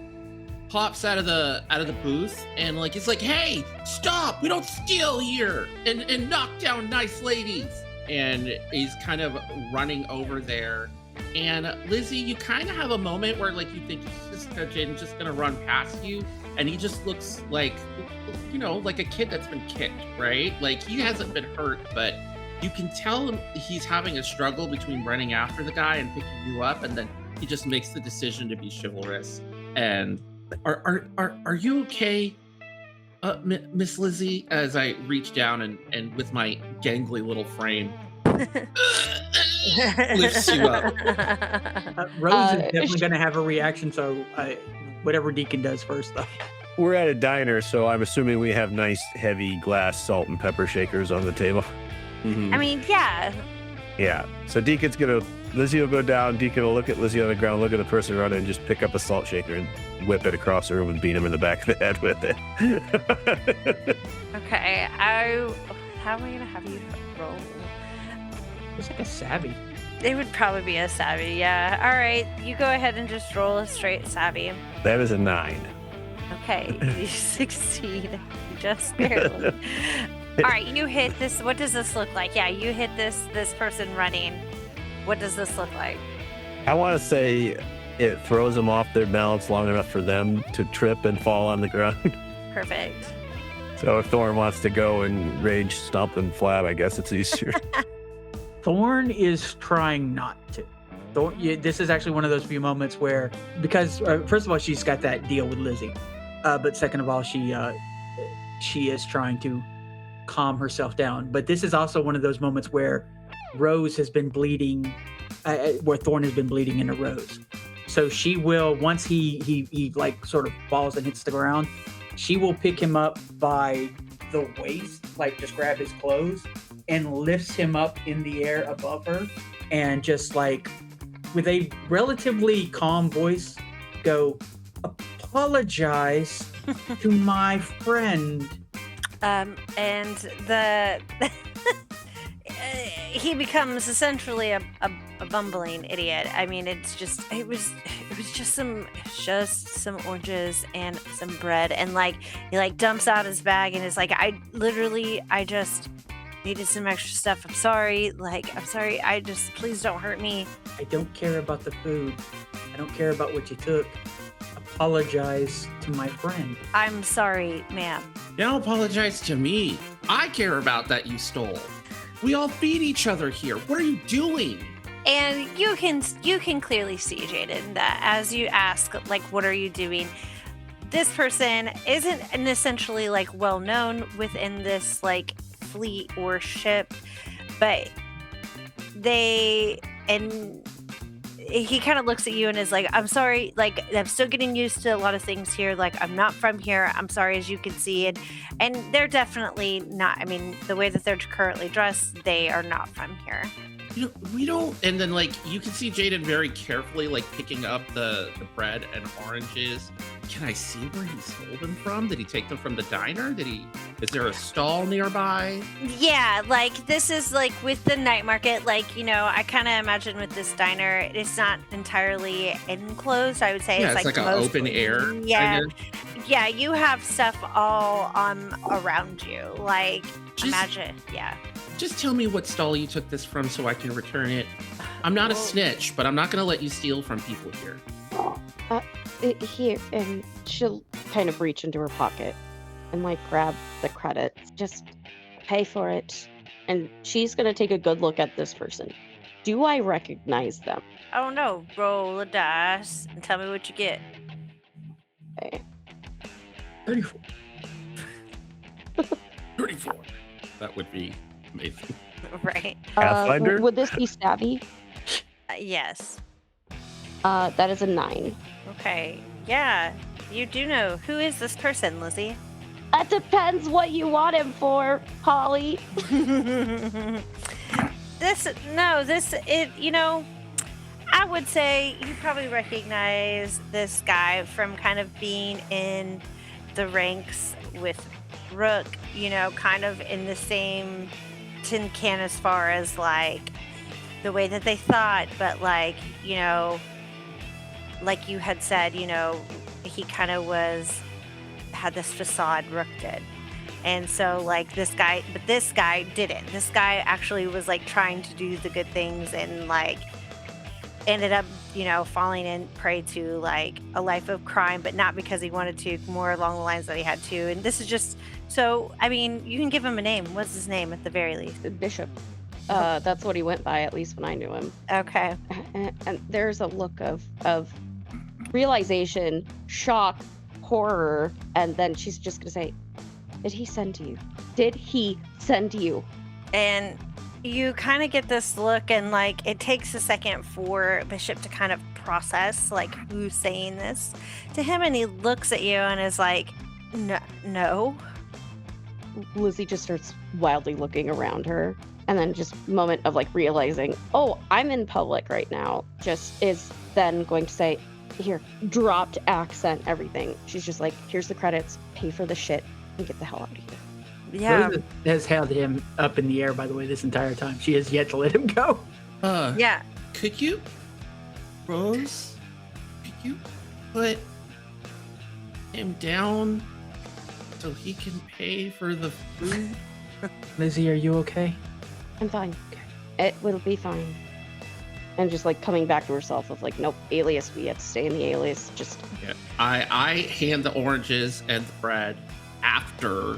pops out of the booth and it's hey, stop, we don't steal here, and knock down nice ladies. And he's kind of running over there, and Lizzie, you kind of have a moment where you think Jayden's just gonna run past you, and he just looks like a kid that's been kicked, right? He hasn't been hurt, but you can tell he's having a struggle between running after the guy and picking you up, and then he just makes the decision to be chivalrous. And Are you okay, Miss Lizzie? As I reach down and with my gangly little frame lifts you up. Rose is definitely going to have a reaction, so whatever Deacon does first, though. We're at a diner, so I'm assuming we have nice, heavy glass salt and pepper shakers on the table. Mm-hmm. I mean, yeah. Yeah. So Lizzie will go down. Deacon will look at Lizzie on the ground, look at the person running, and just pick up a salt shaker and whip it across the room and beat him in the back of the head with it. Okay. How am I gonna have you roll? It's a savvy. It would probably be a savvy, yeah. All right, you go ahead and just roll a straight savvy. That is a 9. Okay, you succeed just barely. All right, you hit this. What does this look like? Yeah, you hit this person running. What does this look like? I want to say it throws them off their balance long enough for them to trip and fall on the ground. Perfect. So if Thorn wants to go and rage, stomp, and flab, I guess it's easier. Thorn is trying not to. This is actually one of those few moments where, because first of all, she's got that deal with Lizzie, but second of all, she is trying to calm herself down. But this is also one of those moments where Rose has been bleeding, where Thorn has been bleeding into Rose. So she will, once he sort of falls and hits the ground, she will pick him up by the waist, just grab his clothes and lifts him up in the air above her, and just with a relatively calm voice go, "Apologize to my friend." And the he becomes essentially a bumbling idiot. I mean, it was just some oranges and some bread, and he dumps out his bag and is I just needed some extra stuff. I'm sorry. Please don't hurt me. I don't care about the food. I don't care about what you took. apologize to my friend. I'm sorry, ma'am. Don't apologize to me. I care about that you stole. We all feed each other here. What are you doing? And you can clearly see, Jayden, that as you ask, like, what are you doing? This person isn't essentially like well known within this like fleet or ship, but he kind of looks at you and is like, I'm sorry, like, I'm still getting used to a lot of things here. Like, I'm not from here. I'm sorry, as you can see. And they're definitely not. I mean, the way that they're currently dressed, they are not from here. We don't. And then, like, you can see Jayden very carefully, like, picking up the bread and oranges. Can I see where he stole them from? Did he take them from the diner? Is there a stall nearby? Yeah, like, this is like with the night market, like, you know, I kind of imagine with this diner, it's not entirely enclosed. I would say Yeah, it's like an open air. Yeah. Kinda. Yeah, you have stuff all around you. Like, imagine, yeah. Just tell me what stall you took this from so I can return it. I'm not a snitch, but I'm not going to let you steal from people here. Here, and she'll kind of reach into her pocket and like grab the credits. Just pay for it. And she's going to take a good look at this person. Do I recognize them? Oh no, roll a dice and tell me what you get. Okay. 34. 34. That would be amazing. Right. Pathfinder? Would this be stabby? Yes. That is a 9. Okay. Yeah, you do know. Who is this person, Lizzie? That depends what you want him for, Holly. You know, I would say you probably recognize this guy from kind of being in the ranks with Rook, you know, kind of in the same tin can as far as like the way that they thought, but like, you know, like you had said, you know, he kind of had this facade, Rook did. And so like this guy didn't. This guy actually was like trying to do the good things and like ended up, you know, falling in prey to like a life of crime, but not because he wanted to, more along the lines that he had to. And this is just, so, I mean, you can give him a name. What's his name at the very least? Bishop. That's what he went by, at least when I knew him. Okay. And there's a look of realization, shock, horror, and then she's just gonna say, did he send you? Did he send you? And you kind of get this look, and like it takes a second for Bishop to kind of process like who's saying this to him, and he looks at you and is like, no. Lizzie just starts wildly looking around her, and then just moment of like realizing, oh, I'm in public right now, just is then going to say, here, dropped accent, everything. She's just like, here's the credits, pay for the shit, and get the hell out of here. Yeah. Rose has held him up in the air, by the way, this entire time. She has yet to let him go. Yeah. Could you, Rose, put him down so he can pay for the food? Lizzie, are you okay? I'm fine. It will be fine. And just like coming back to herself of like, nope, alias, we have to stay in the alias. Just Yeah. I hand the oranges and the bread after,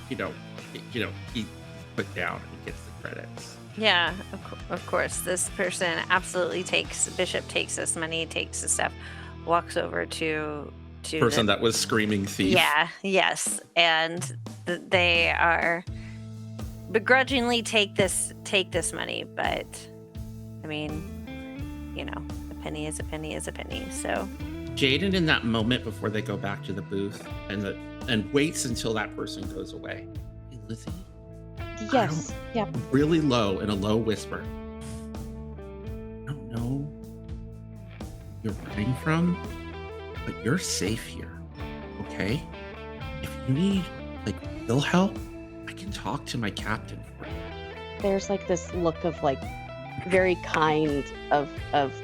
you know, he put down and gets the credits. Yeah, of course. This person absolutely Bishop takes this money, takes the stuff, walks over to Person that was screaming thief. Yeah, yes. And they are begrudgingly take this money, but I mean, you know, a penny is a penny is a penny. So Jayden, in that moment before they go back to the booth and waits until that person goes away. Hey, Lizzie? yes, yeah. Really low, in a low whisper. I don't know where you're running from, but you're safe here, okay? If you need, like, real help, I can talk to my captain for you. There's like this look of like very kind of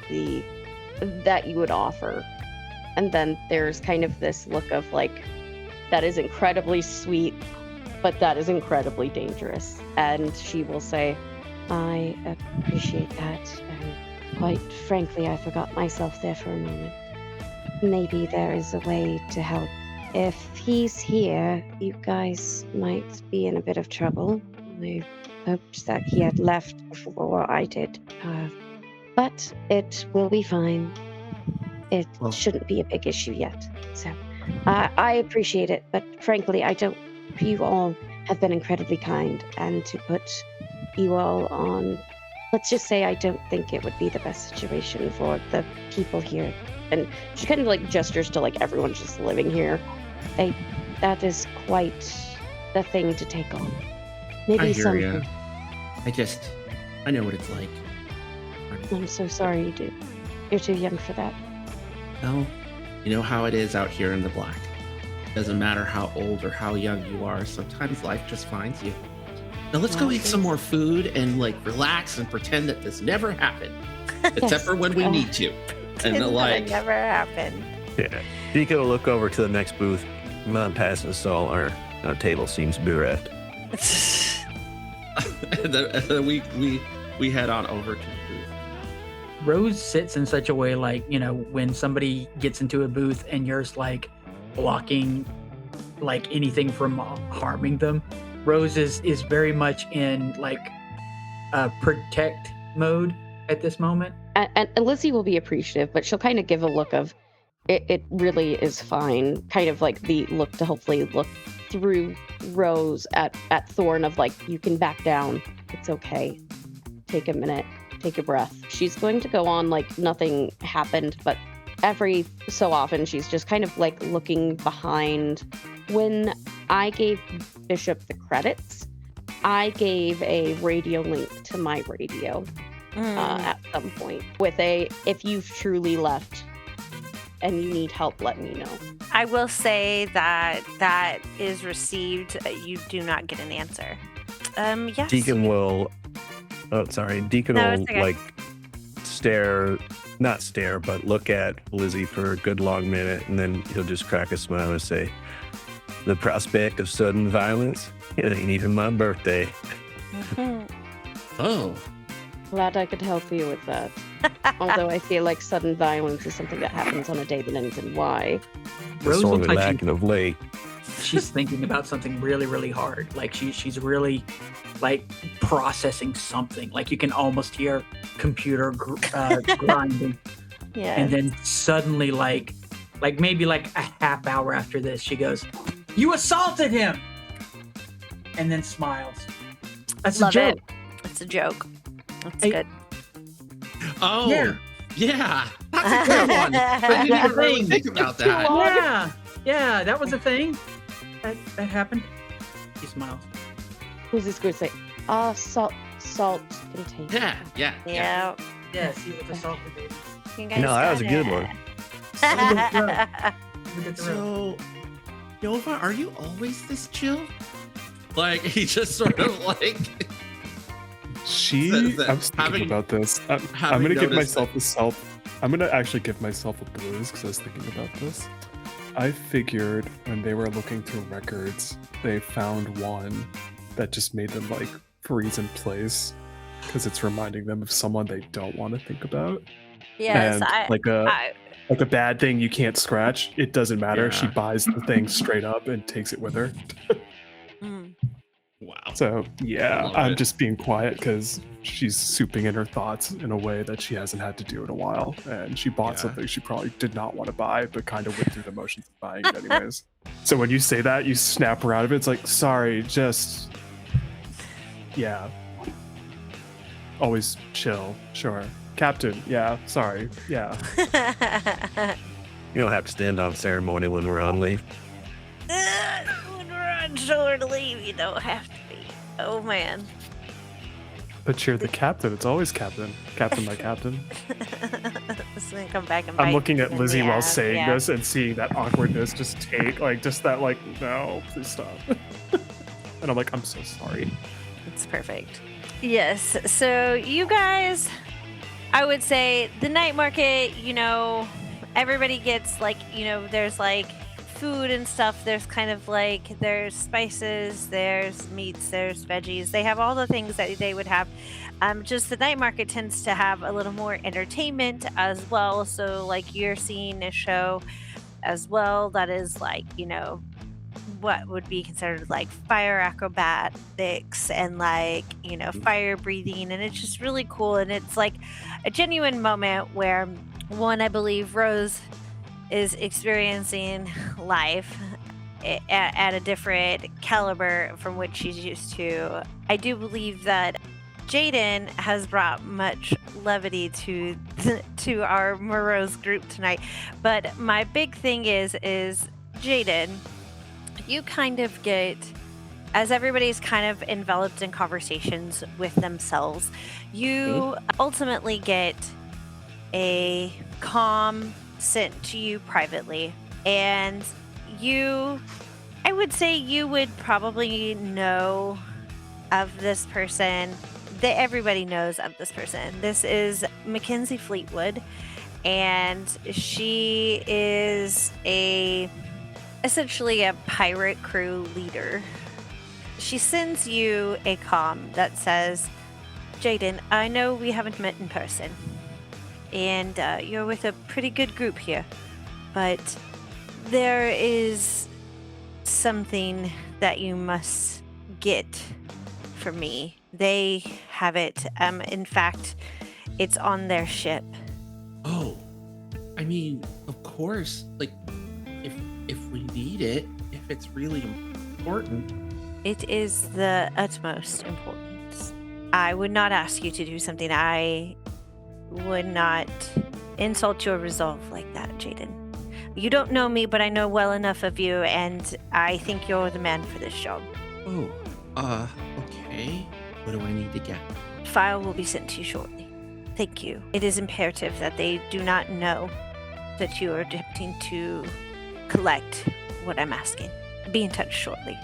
the that you would offer, and then there's kind of this look of like that is incredibly sweet, but that is incredibly dangerous. And she will say, I appreciate that, and quite frankly, I forgot myself there for a moment. maybe there is a way to help. If he's here, you guys might be in a bit of trouble. I hoped that he had left before I did. But it will be fine. It shouldn't be a big issue yet. So I appreciate it, but frankly, you all have been incredibly kind, and to put you all on, let's just say I don't think it would be the best situation for the people here. And she kind of like gestures to like everyone just living here. That is quite the thing to take on. Maybe I hear something. ya. I know what it's like. I'm so sorry you do. You're too young for that. Well, you know how it is out here in the black. Doesn't matter how old or how young you are, sometimes life just finds you. Now let's go eat some more food and like relax and pretend that this never happened. Except for when we need to. And the like. Never happened. Yeah. Deacon will look over to the next booth. Come on, past us all. Our table seems to be bereft. And then we head on over to the booth. Rose sits in such a way like, when somebody gets into a booth and you're just like blocking like anything from harming them. Rose is very much in like protect mode at this moment. And Lizzie will be appreciative, but she'll kind of give a look of, it really is fine. Kind of like the look to hopefully look through Rose at Thorn of like, you can back down. It's okay. Take a minute. Take a breath. She's going to go on like nothing happened, but every so often she's just kind of like looking behind. When I gave Bishop the credits, I gave a radio link to my radio at some point with if you've truly left and you need help, let me know. I will say that is received. You do not get an answer. Yes. Deacon will. Oh, sorry. Deacon will okay. like not stare, but look at Lizzie for a good long minute, and then he'll just crack a smile and say, "The prospect of sudden violence? It ain't even my birthday." Oh. Glad I could help you with that. Although I feel like sudden violence is something that happens on a day that ends in Y. Rose Sorely looks like lacking of late. she's thinking about something really, really hard. Like she's really like processing something. Like you can almost hear computer grinding. Yeah. And then suddenly, like maybe like a half hour after this, she goes, "You assaulted him!" And then smiles. That's Love a joke. it. It's a joke. That's Hey. good. Oh. Yeah. That's a good one. I didn't even really think about that. Yeah, that was a thing. That happened. He smiles. Who's this going to say? Salt contained. Yeah. Yeah. Yes, he was assaulted, baby. You guys No, that was a got good it. one. So, Nova, are you always this chill? Like, he just sort of like... I'm thinking about this. I'm having going to give noticed myself I'm going to actually give myself a blues because I was thinking about this. I figured when they were looking through records, they found one that just made them like freeze in place because it's reminding them of someone they don't want to think about. Yes, and like a bad thing you can't scratch, it doesn't matter. Yeah. She buys the thing straight up and takes it with her. Wow. So yeah, Love I'm it. just being quiet because she's souping in her thoughts in a way that she hasn't had to do in a while, and she bought something she probably did not want to buy, but kind of went through the motions of buying it anyways. So when you say that, you snap her out of it. It's like, sorry, just always chill, sure, Captain. Yeah, sorry, yeah. You don't have to stand on ceremony when we're on leave. When we're on shore leave, you don't have to be. Oh man. But you're the captain. It's always captain. Captain, my captain. It's gonna come back and I'm bite looking you at in Lizzie the while ass, saying yeah. this and seeing that awkwardness just take, like, just that, like, no, please stop. And I'm like, I'm so sorry. It's perfect. Yes. So you guys, I would say the night market, everybody gets like, there's like food and stuff, there's kind of like, there's spices, there's meats, there's veggies. They have all the things that they would have. Just the night market tends to have a little more entertainment as well. So like you're seeing a show as well that is like, what would be considered like fire acrobatics and like, fire breathing. And it's just really cool. And it's like a genuine moment where one, I believe Rose is experiencing life at a different caliber from which she's used to. I do believe that Jayden has brought much levity to our morose group tonight. But my big thing is Jayden, you kind of get, as everybody's kind of enveloped in conversations with themselves, you ultimately get a comm sent to you privately. And I would say you would probably know of this person. That everybody knows of this person. This is Mackenzie Fleetwood, and she is essentially a pirate crew leader. She sends you a comm that says, Jayden, I know we haven't met in person, and you're with a pretty good group here, but there is something that you must get for me. They have it. In fact, it's on their ship. Oh, I mean, of course. Like, if we need it, if it's really important. It is the utmost importance. I would not ask you to do something. I would not insult your resolve like that, Jayden. You don't know me, but I know well enough of you, and I think you're the man for this job. Oh, okay. What do I need to get? File will be sent to you shortly. Thank you. It is imperative that they do not know that you are attempting to collect what I'm asking. Be in touch shortly.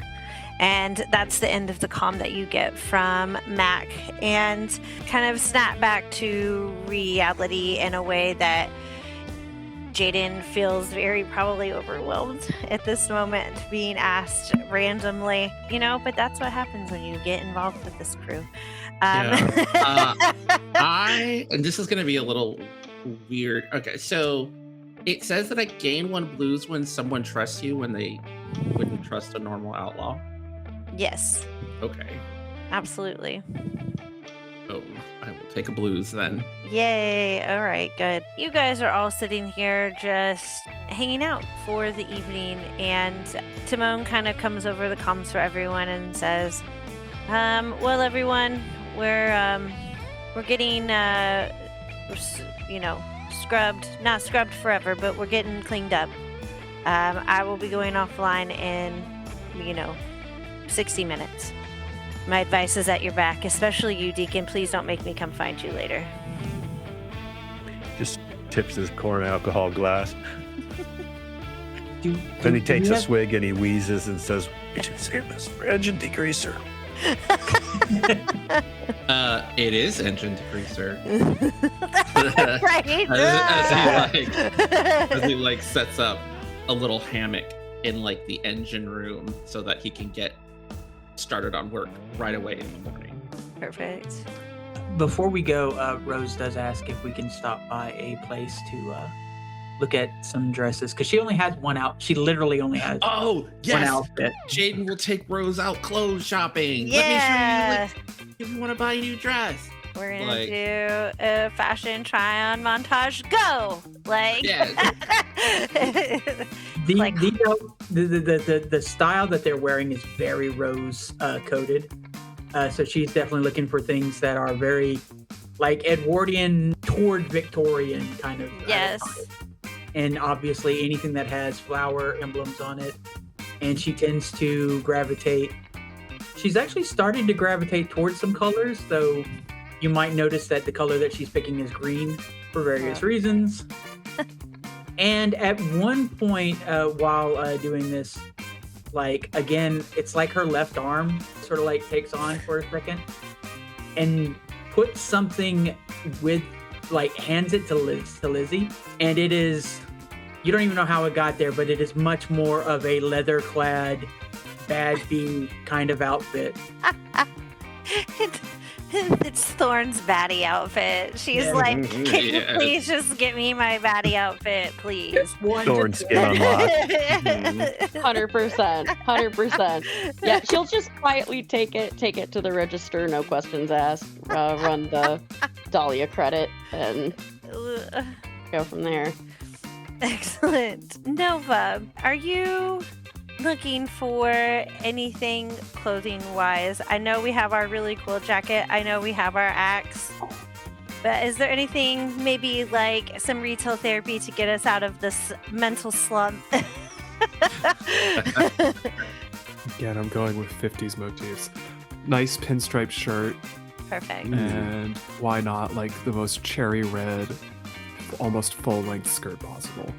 And that's the end of the comm that you get from Mac, and kind of snap back to reality in a way that Jayden feels very probably overwhelmed at this moment, being asked randomly, but that's what happens when you get involved with this crew. And this is going to be a little weird. Okay, so it says that I gain 1 blues when someone trusts you when they wouldn't trust a normal outlaw. Yes. Okay. Absolutely. Oh, I will take a blues then. Yay. All right, good. You guys are all sitting here just hanging out for the evening, and Timon kind of comes over the comms for everyone and says, well, everyone, we're getting, scrubbed. Not scrubbed forever, but we're getting cleaned up. I will be going offline in, 60 minutes. My advice is at your back, especially you, Deacon. Please don't make me come find you later. Just tips his corn alcohol glass. Then he takes a swig and he wheezes and says, "We should save this for engine degreaser." It is engine degreaser. Right. As he sets up a little hammock in the engine room so that he can get started on work right away in the morning. Perfect. Before we go, Rose does ask if we can stop by a place to look at some dresses, because she only has one out. She literally only has one outfit. Jayden will take Rose out clothes shopping. Yeah. Let me show you if you want to buy a new dress. We're gonna do a fashion try-on montage. Go! The style that they're wearing is very rose coded. So she's definitely looking for things that are very Edwardian toward Victorian kind of. Yes. And obviously anything that has flower emblems on it. And she tends to gravitate. She's actually started to gravitate towards some colors, though you might notice that the color that she's picking is green for various reasons. And at one point while doing this, again, it's like her left arm sort of takes on for a second and puts something with, hands it to Lizzie. And it is You don't even know how it got there, but it is much more of a leather-clad, bad bee kind of outfit. It's Thorn's baddie outfit. She's Yeah. like, can you Yeah. please just get me my baddie outfit, please? Thorn skin unlocked. 100%. Yeah, she'll just quietly take it to the register, no questions asked, run the Dahlia credit, and go from there. Excellent. Nova, are you looking for anything clothing wise? I know we have our really cool jacket. I know we have our axe. But is there anything, maybe like some retail therapy to get us out of this mental slump? Again, I'm going with 50s motifs. Nice pinstripe shirt, Perfect. and why not like the most cherry red, almost full-length skirt possible.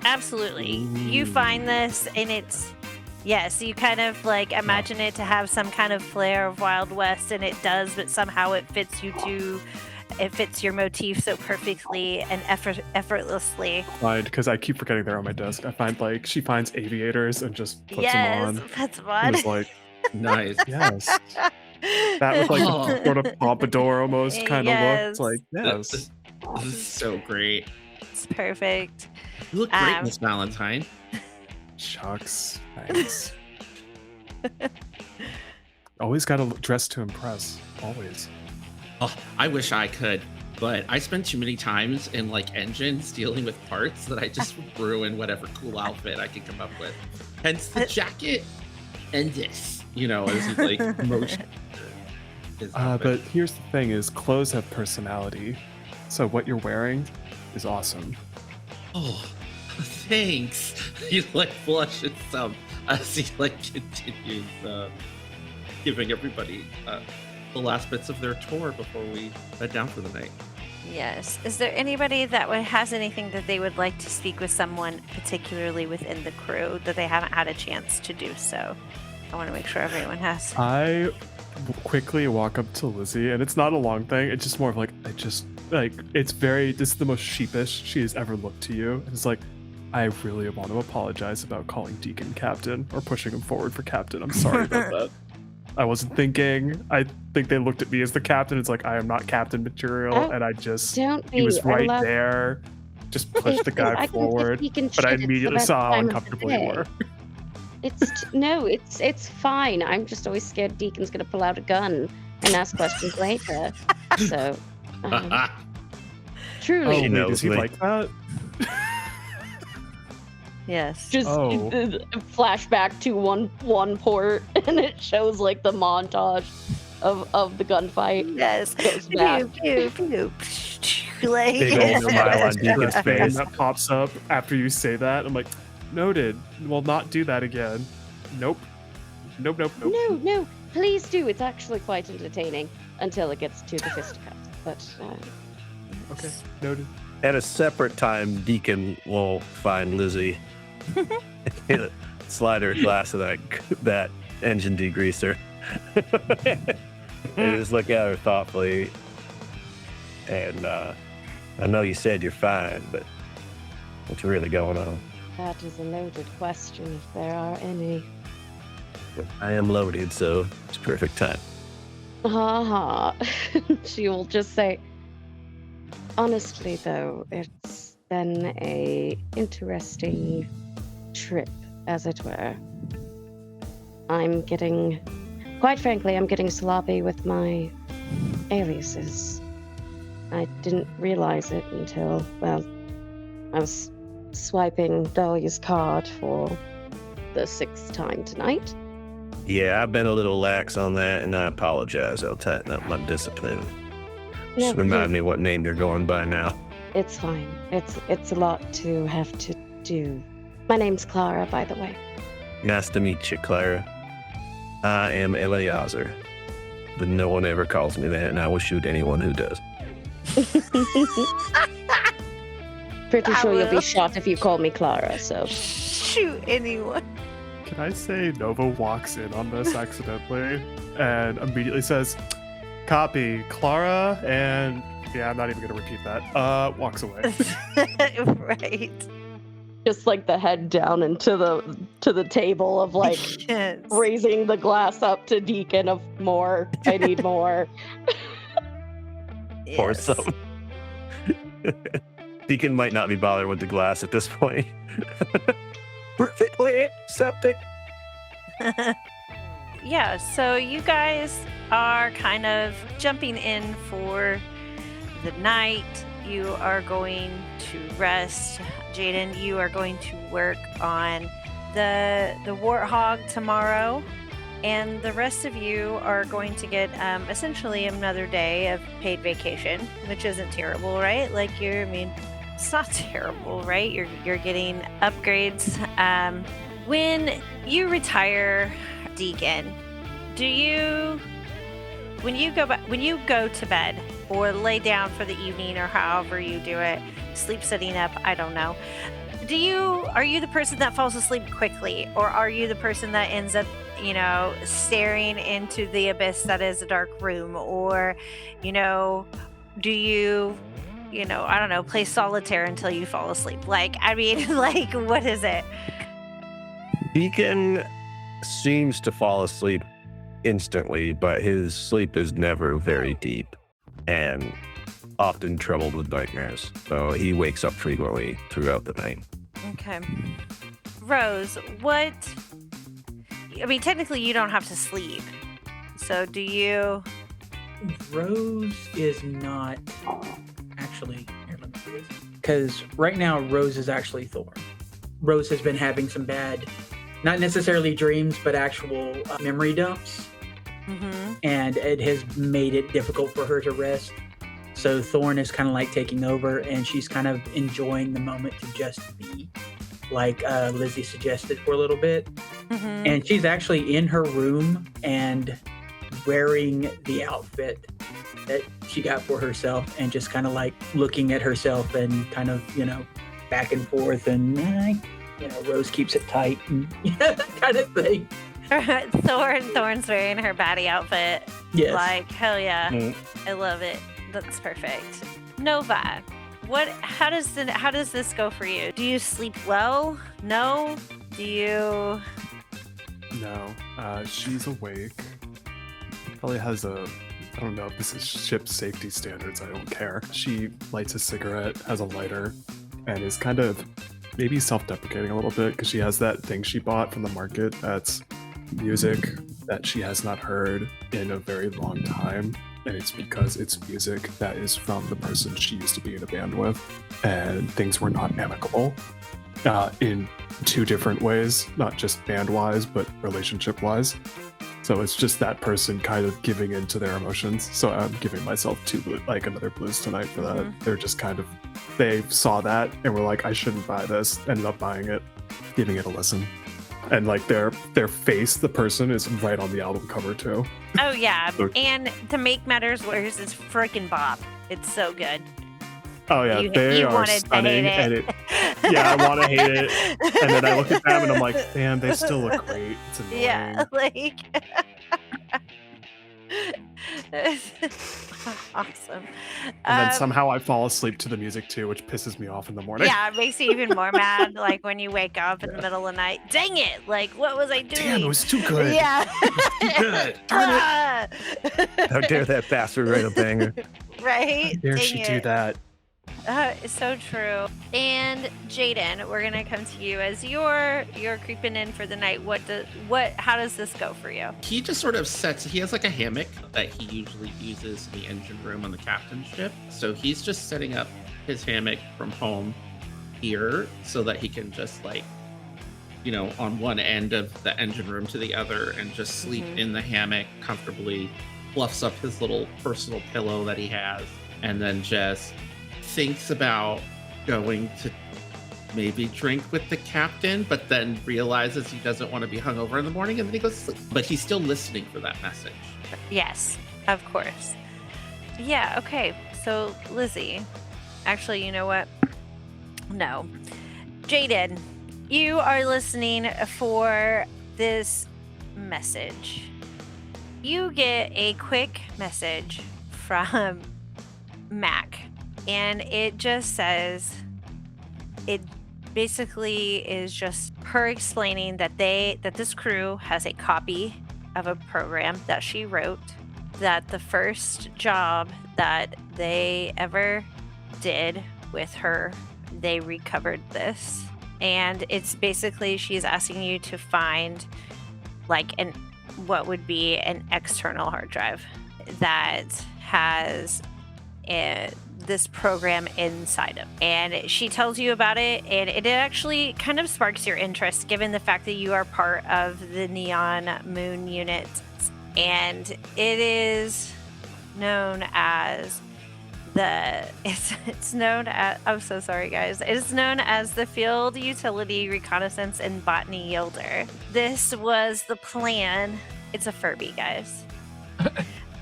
Absolutely. You find this and it's, yes, you kind of like imagine it to have some kind of flair of Wild West, and it does, but somehow it fits your motif so perfectly and effortlessly. Because I keep forgetting they're on my desk. I find like she finds aviators and just puts them on. Puts them And on. it's like, Nice. yes. That was like Oh. a sort of pompadour almost kind of look. It's like, This, yes. this is so great. It's perfect. You look great, Um, Miss Valentine. Shucks. Thanks. Always got to dress to impress. Always. Oh, I wish I could, but I spend too many times in like engines dealing with parts that I just ruin whatever cool outfit I can come up with. Hence the jacket and this, as like motion. But here's the thing: is clothes have personality. So what you're wearing is awesome. Oh, thanks. He like blushes some as he like continues giving everybody the last bits of their tour before we head down for the night. Yes. Is there anybody that has anything that they would like to speak with someone, particularly within the crew, that they haven't had a chance to do so? I want to make sure everyone has. I quickly walk up to Lizzie, and it's not a long thing. It's just more of like, this is the most sheepish she has ever looked to you. And it's like, I really want to apologize about calling Deacon captain or pushing him forward for captain. I'm sorry about that. I wasn't thinking. I think they looked at me as the captain. It's like, I am not captain material. Oh, and I just, Don't be. he was right I love- there. Just pushed the I guy can take forward. Deacon But I shit, it's the immediately best saw how time of the uncomfortable you day. were. It's fine. I'm just always scared Deacon's gonna pull out a gun and ask questions later. So, truly, He wait, knows is he me. like that? Yes. just Oh. flashback to one port, and it shows like the montage of the gunfight. Yes. Goes Pew, back. pew, pew. Like, Big old smile on Deacon's That face. that pops up after you say that. I'm like, noted. We'll not do that again. Nope. Nope. No, please do. It's actually quite entertaining until it gets to the fisticuffs. But Okay. Noted. At a separate time, Deacon will find Lizzie, slide her a glass of that engine degreaser, and just look at her thoughtfully. And I know you said you're fine, but what's really going on? that is a loaded question, if there are any. I am loaded, so it's perfect time. Ha ha. She will just say, honestly, though, it's been a interesting trip, as it were. Quite frankly, I'm getting sloppy with my aliases. I didn't realize it until, well, I was swiping Dahlia's card for the 6th time tonight. Yeah, I've been a little lax on that, and I apologize. I'll tighten up my discipline. No, Just remind me what name you're going by now. It's fine. It's a lot to have to do. My name's Clara, by the way. Nice to meet you, Clara. I am Eliezer, but no one ever calls me that, and I will shoot anyone who does. Pretty I sure you'll be will. shot if you call me Clara, so. Shoot anyone. Can I say Nova walks in on this accidentally and immediately says, copy, Clara, and yeah, I'm not even going to repeat that. Walks away. Right. Just like the head down into the table of like Yes. raising the glass up to Deacon of more. I need more. Or Yes. some. Deacon might not be bothered with the glass at this point. Perfectly septic. Yeah, so you guys are kind of jumping in for the night. You are going to rest. Jayden, you are going to work on the Warthog tomorrow. And the rest of you are going to get essentially another day of paid vacation, which isn't terrible, right? Like it's not terrible, right? You're getting upgrades. When you retire, Deacon, when you go to bed or lay down for the evening or however you do it, sleep sitting up, I don't know. Are you the person that falls asleep quickly, or are you the person that ends up, staring into the abyss that is a dark room, or, do you, I don't know, play solitaire until you fall asleep? Like, what is it? Deacon seems to fall asleep instantly, but his sleep is never very deep and often troubled with nightmares. So he wakes up frequently throughout the night. Okay. Rose, technically you don't have to sleep. So do you? Rose is not actually. Here, let me do this. Because right now, Rose is actually Thorn. Rose has been having some bad, not necessarily dreams, but actual memory dumps. Mm-hmm. And it has made it difficult for her to rest. So Thorn is kind of like taking over, and she's kind of enjoying the moment to just be, like Lizzie suggested, for a little bit. Mm-hmm. And she's actually in her room and wearing the outfit that she got for herself, and just kind of like looking at herself and kind of, back and forth, and Rose keeps it tight and that kind of thing. Thorn's wearing her baddie outfit. Yes. Like, hell yeah. Mm. I love it. That's perfect. Nova, how does this go for you? Do you sleep well? No? Do you? No. She's awake. Probably has I don't know if this is ship safety standards. I don't care. She lights a cigarette, has a lighter, and is kind of maybe self-deprecating a little bit because she has that thing she bought from the market that's music that she has not heard in a very long time. And it's because it's music that is from the person she used to be in a band with. And things were not amicable in two different ways, not just band-wise, but relationship-wise. So it's just that person kind of giving in to their emotions. So I'm giving myself another blues tonight for that. Mm-hmm. They're just kind of, they saw that and were like, I shouldn't buy this. Ended up buying it, giving it a listen. And like their face, the person is right on the album cover too. Oh yeah. So- And to make matters worse, it's freaking Bob. It's so good. Oh yeah, they you are wanted to stunning, hate it. yeah, I want to hate it, and then I look at them and I'm like, man, they still look great. It's annoying. Yeah, like awesome. And then somehow I fall asleep to the music too, which pisses me off in the morning. Yeah, it makes you even more mad. Like when you wake up in the middle of the night. Dang it! Like what was I doing? Damn, it was too good. Yeah. Good. Ah! How dare that bastard write a banger? Right? How dare Dang she do it. that? It's so true. And Jayden, we're gonna come to you as you're creeping in for the night. How does this go for you? He just sort of he has like a hammock that he usually uses in the engine room on the captain's ship. So he's just setting up his hammock from home here so that he can just on one end of the engine room to the other and just sleep in the hammock comfortably, fluffs up his little personal pillow that he has, and then just thinks about going to maybe drink with the captain, but then realizes he doesn't want to be hungover in the morning, and then he goes to sleep. But he's still listening for that message. Yes, of course. Yeah, okay. So, Lizzie, actually, you know what? No. Jayden, you are listening for this message. You get a quick message from Mac, and it just says, basically is just her explaining that this crew has a copy of a program that she wrote, that the first job that they ever did with her, they recovered this. And it's basically, she's asking you to find like what would be an external hard drive that has this program inside of. And she tells you about it, and it actually kind of sparks your interest given the fact that you are part of the Neon Moon unit. And it is known as it's known as, I'm so sorry guys, it's known as the Field Utility Reconnaissance and Botany Yielder. This was the plan. It's a Furby, guys.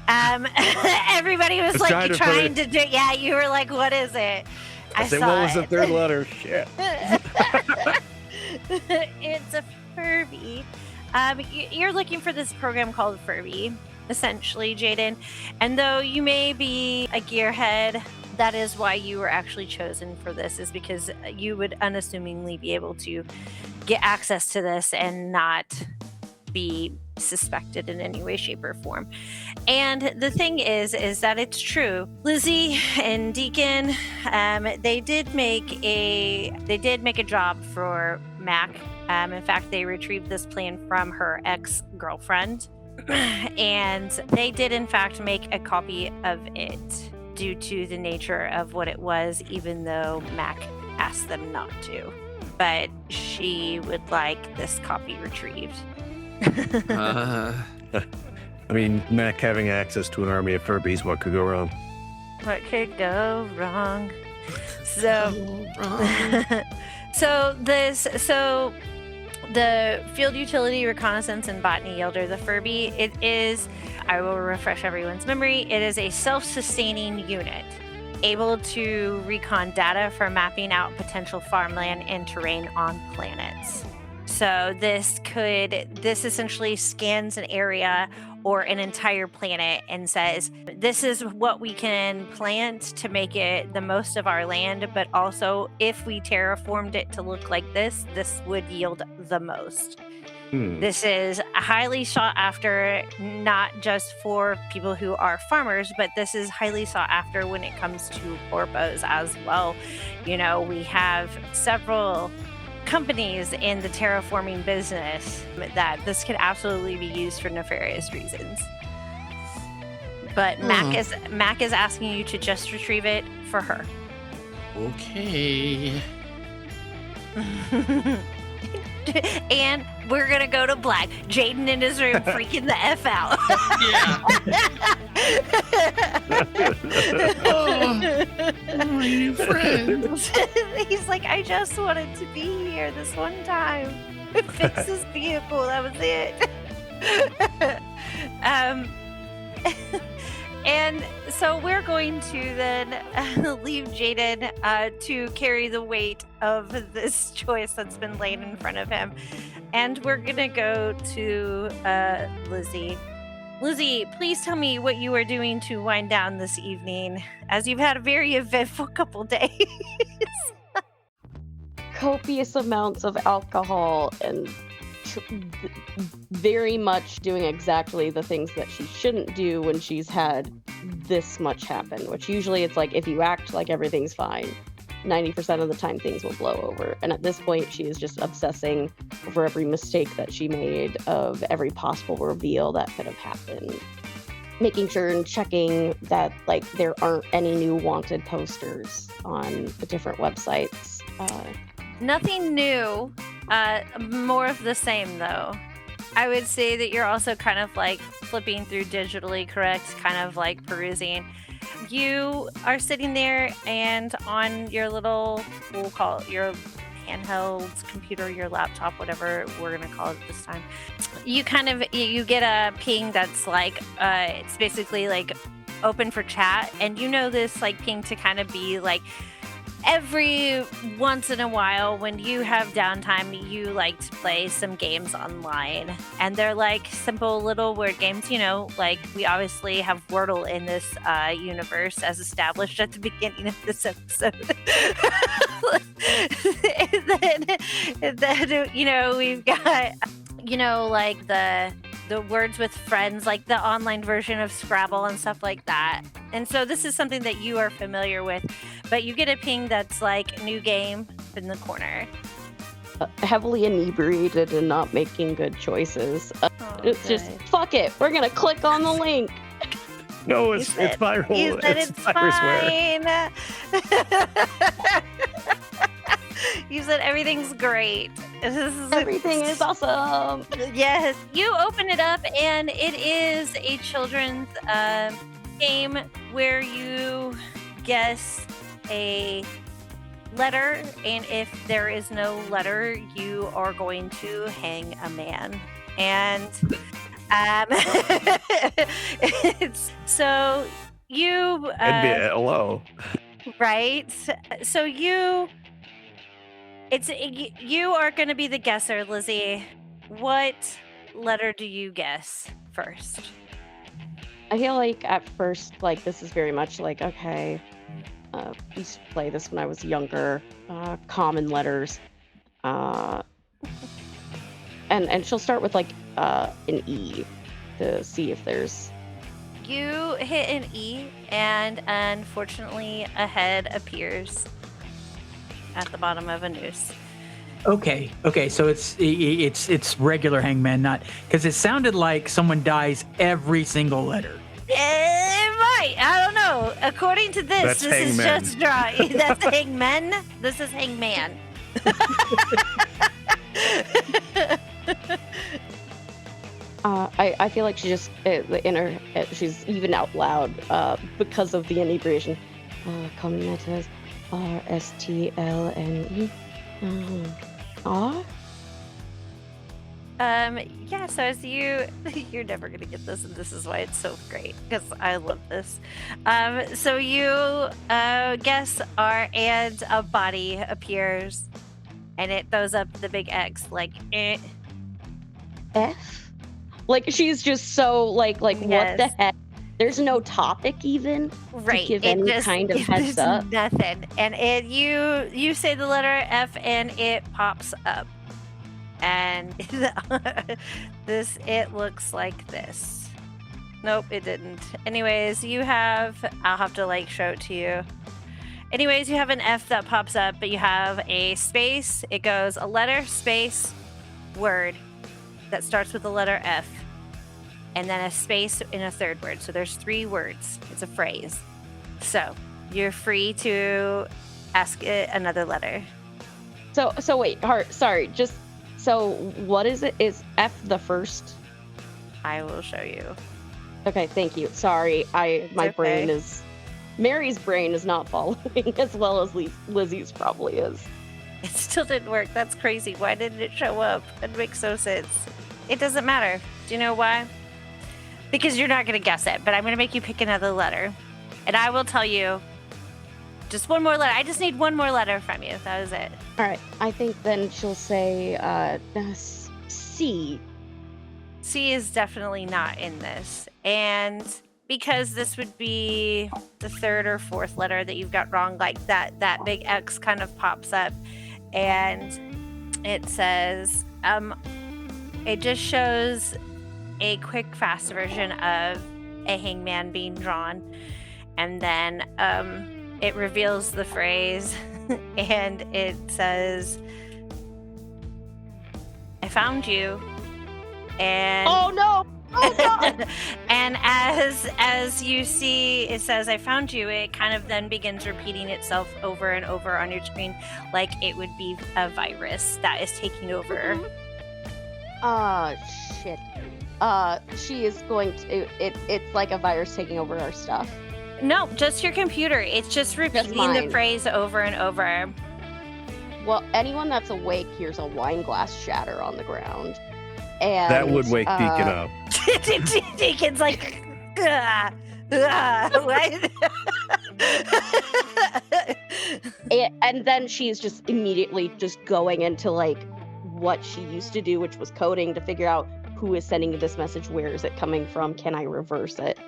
Everybody was like trying to do, yeah, you were like, what is it? I said, what was the third letter? Shit. It's a Furby. You're looking for this program called Furby, essentially, Jayden. And though you may be a gearhead, that is why you were actually chosen for this, is because you would unassumingly be able to get access to this and not be suspected in any way, shape, or form. And the thing is that it's true. Lizzie and Deacon, they did make a job for Mac. In fact, they retrieved this plan from her ex-girlfriend, and they did in fact make a copy of it due to the nature of what it was, even though Mac asked them not to. But she would like this copy retrieved. I mean, Mac having access to an army of Furbies, what could go wrong? What could go wrong? So the Field Utility Reconnaissance and Botany Yielder, the Furby, it is, I will refresh everyone's memory, it is a self-sustaining unit able to recon data for mapping out potential farmland and terrain on planets. So this essentially scans an area or an entire planet and says, this is what we can plant to make it the most of our land, but also if we terraformed it to look like this would yield the most. This is highly sought after, not just for people who are farmers, but this is highly sought after when it comes to Orbos as well. You know, we have several companies in the terraforming business that this could absolutely be used for nefarious reasons. But Mac is asking you to just retrieve it for her. Okay. And we're gonna go to black. Jayden in his room freaking the F out. My friends. He's like, I just wanted to be here this one time. Fix this vehicle, that was it. And so we're going to then leave Jayden to carry the weight of this choice that's been laid in front of him. And we're going to go to Lizzie. Lizzie, please tell me what you are doing to wind down this evening, as you've had a very eventful couple days. Copious amounts of alcohol and very much doing exactly the things that she shouldn't do when she's had this much happen, which usually it's like if you act like everything's fine, 90% of the time things will blow over. And at this point, she is just obsessing over every mistake that she made, of every possible reveal that could have happened. Making sure and checking that like there aren't any new wanted posters on the different websites. Nothing new. More of the same, though. I would say that you're also kind of like flipping through digitally correct, kind of like perusing. You are sitting there and on your little, we'll call it your handheld computer, your laptop, whatever we're going to call it this time. You get a ping that's like, it's basically like open for chat. And you know this like ping to kind of be like every once in a while when you have downtime, you like to play some games online, and they're like simple little word games, like we obviously have Wordle in this universe as established at the beginning of this episode. and then we've got like the words with friends, like the online version of Scrabble and stuff like that. And so this is something that you are familiar with, but you get a ping that's like new game in the corner. Heavily inebriated and not making good choices. It's just, good. fuck it. We're going to click on the link. No, it's viral. You said it's fine. You said everyth's great. Everything is awesome. Yes. You open it up, and it is a children's game where you guess a letter, and if there is no letter, you are going to hang a man. And so you It'd be hello. right. So you are going to be the guesser, Lizzie. What letter do you guess first? I feel like at first, like, this is very much like, okay, I used to play this when I was younger, common letters. And she'll start with, like, an E to see if there's... You hit an E, and unfortunately, a head appears at the bottom of a noose. Okay, so it's regular hangman, not because it sounded like someone dies every single letter. It might. I don't know. According to this, That's this is hangman. just dry. That's hangman. This is hangman. I feel like she just in her she's even out loud because of the inebriation. Common letters RSTLNE. R. Yeah, so as you're never gonna get this, and this is why it's so great, because I love this. So you guess R, and a body appears, and it throws up the big X, like eh. F? Like, she's just so like Yes. what the heck? There's no topic even Right. to give any kind of heads there's up. Nothing. And you say the letter F, and it pops up. And it looks like this. Nope, it didn't. Anyways, I'll have to like show it to you. Anyways, you have an F that pops up, but you have a space. It goes a letter, space, word that starts with the letter F, and then a space in a third word. So there's 3 words. It's a phrase. So you're free to ask it another letter. So wait, sorry, just so what is it? Is F the first? I will show you. Okay, thank you. Sorry, my brain okay. is Mary's brain is not following as well as Lizzie's probably is. It still didn't work. That's crazy. Why didn't it show up? It makes no sense. It doesn't matter. Do you know why? Because you're not going to guess it, but I'm going to make you pick another letter. And I will tell you just one more letter. I just need one more letter from you. That was it. All right, I think then she'll say C. C is definitely not in this. And because this would be the 3rd or 4th letter that you've got wrong, like that big X kind of pops up, and it says, it just shows a quick, fast version of a hangman being drawn, and then it reveals the phrase, and it says, I found you, and Oh no! Oh god! and as you see, it says, I found you. It kind of then begins repeating itself over and over on your screen, like it would be a virus that is taking over. Shit. She is going to. It's like a virus taking over our stuff. No, just your computer. It's just repeating the mine. phrase over and over. Well, anyone that's awake hears a wine glass shatter on the ground. And That would wake Deacon up. Deacon's like, what? And then she's just immediately just going into like what she used to do, which was coding to figure out who is sending this message, where is it coming from, can I reverse it?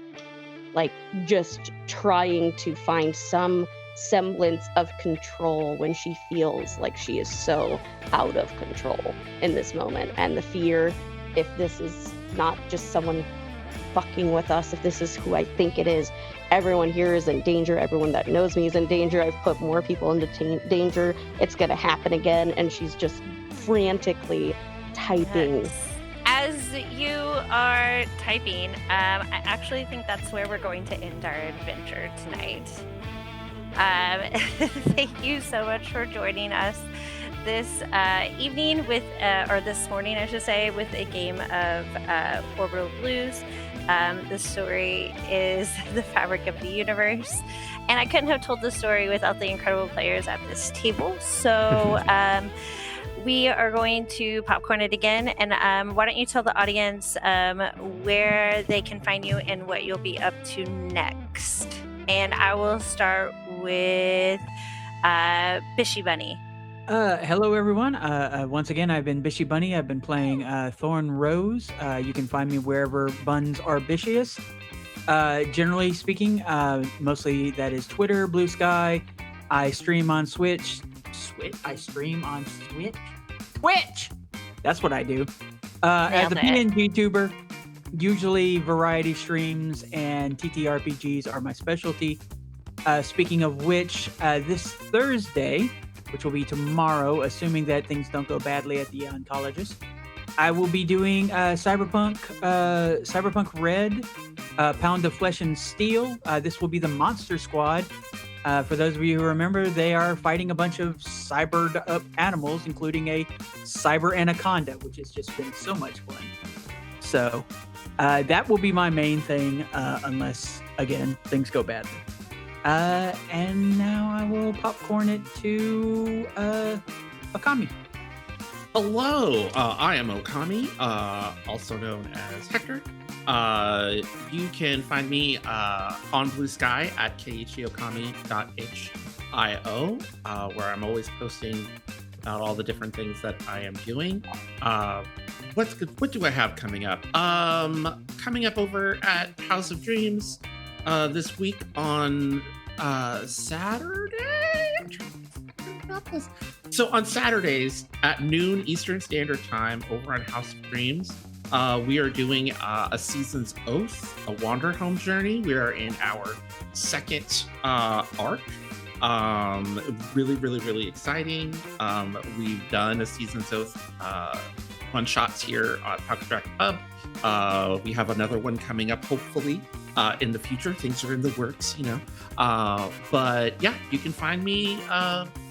Like just trying to find some semblance of control when she feels like she is so out of control in this moment. And the fear, if this is not just someone fucking with us, if this is who I think it is, everyone here is in danger, everyone that knows me is in danger, I've put more people into danger, it's gonna happen again. And she's just frantically typing. Yes. As you are typing, I actually think that's where we're going to end our adventure tonight. Thank you so much for joining us this evening with, or this morning, I should say, with a game of Orbital Blues. The story is the fabric of the universe, and I couldn't have told the story without the incredible players at this table. So we are going to popcorn it again, and why don't you tell the audience where they can find you and what you'll be up to next. And I will start with Bishy Bunny. Hello, everyone. Once again, I've been Bishy Bunny. I've been playing Thorn Rose. You can find me wherever buns are bishiest. Generally speaking, mostly that is Twitter, Blue Sky. I stream on Switch. Twitch! That's what I do. As a PNG tuber, usually variety streams and TTRPGs are my specialty. Speaking of which, this Thursday, which will be tomorrow, assuming that things don't go badly at the oncologist, I will be doing Cyberpunk Red, Pound of Flesh and Steel. This will be the Monster Squad. For those of you who remember, they are fighting a bunch of cybered up animals, including a cyber anaconda, which has just been so much fun. So that will be my main thing, unless, again, things go badly. And now I will popcorn it to Okami. Hello, I am Okami, also known as Hector. You can find me on Blue Sky at keichiokami.hio, where I'm always posting about all the different things that I am doing. What do I have coming up? Coming up over at House of Dreams this week on Saturday. So on Saturdays at noon Eastern Standard Time over on House of Dreams, we are doing a Season's Oath, a Wander Home journey. We are in our second arc. Really exciting. We've done a Season's Oath one shots here at Pocket Dragon Pub. We have another one coming up, hopefully, in the future. Things are in the works, you know. But yeah, you can find me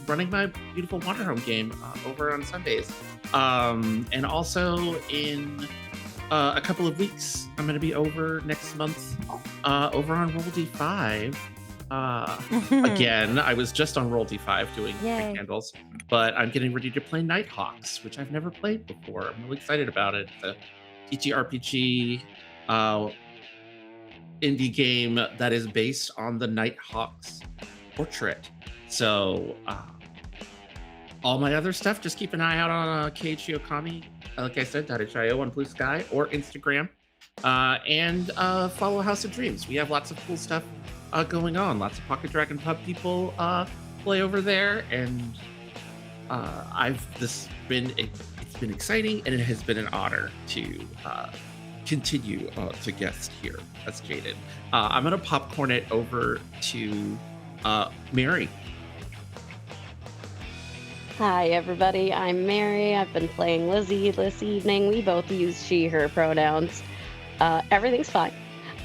running my beautiful Wander Home game over on Sundays. And also in a couple of weeks, I'm going to be over next month over on Roll D5. Again, I was just on Roll D5 doing candles, but I'm getting ready to play Nighthawks, which I've never played before. I'm really excited about it. The TTRPG indie game that is based on the Nighthawks portrait. So all my other stuff, just keep an eye out on Keiichi Okami, like I said, .hio on Blue Sky or Instagram, and follow House of Dreams. We have lots of cool stuff going on. Lots of Pocket Dragon Pub people play over there, and it's been exciting, and it has been an honor to continue to guest here as Jayden. I'm gonna popcorn it over to Mary. Hi, everybody. I'm Mary. I've been playing Lizzie this evening. We both use she, her pronouns. Everything's fine.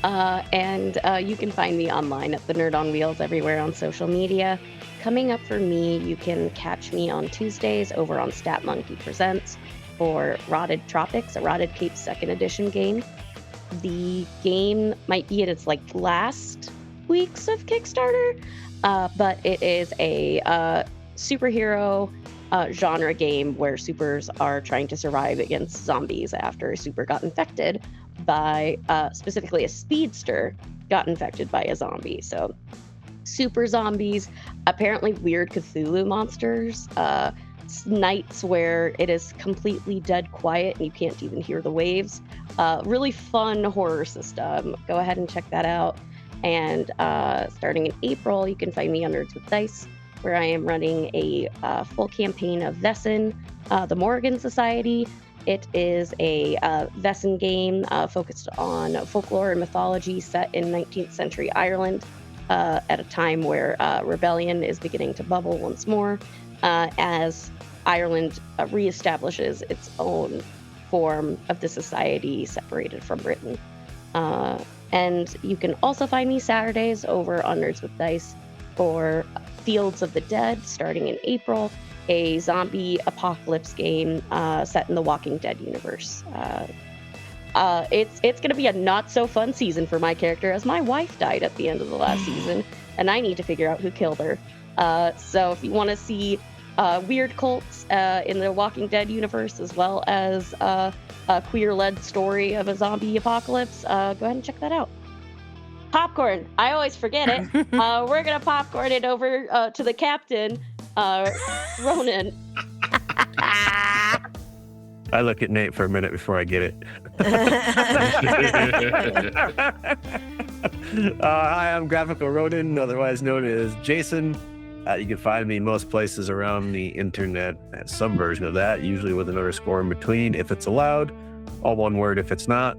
And you can find me online at the Nerd on Wheels everywhere on social media. Coming up for me, you can catch me on Tuesdays over on Stat Monkey Presents for Rotted Tropics, a Rotted Cape 2nd Edition game. The game might be in its last weeks of Kickstarter, but it is a superhero genre game where supers are trying to survive against zombies after a super got infected by specifically a speedster got infected by a zombie. So super zombies, apparently weird Cthulhu monsters, nights where it is completely dead quiet and you can't even hear the waves. Really fun horror system. Go ahead and check that out. And starting in April, you can find me on Nerds with Dice, where I am running a full campaign of Vesson, the Morrigan Society. It is a Vesson game focused on folklore and mythology set in 19th century Ireland at a time where rebellion is beginning to bubble once more as Ireland reestablishes its own form of the society separated from Britain. And you can also find me Saturdays over on Nerds with Dice for Fields of the Dead, starting in April, a zombie apocalypse game set in the Walking Dead universe. It's going to be a not so fun season for my character, as my wife died at the end of the last season, and I need to figure out who killed her. So if you want to see weird cults in the Walking Dead universe, as well as a queer-led story of a zombie apocalypse, go ahead and check that out. Popcorn. I always forget it. We're going to popcorn it over to the captain, Ronan. I look at Nate for a minute before I get it. Hi, I'm Graphical Ronan, otherwise known as Jason. You can find me most places around the internet at some version of that, usually with an underscore in between if it's allowed, all one word if it's not.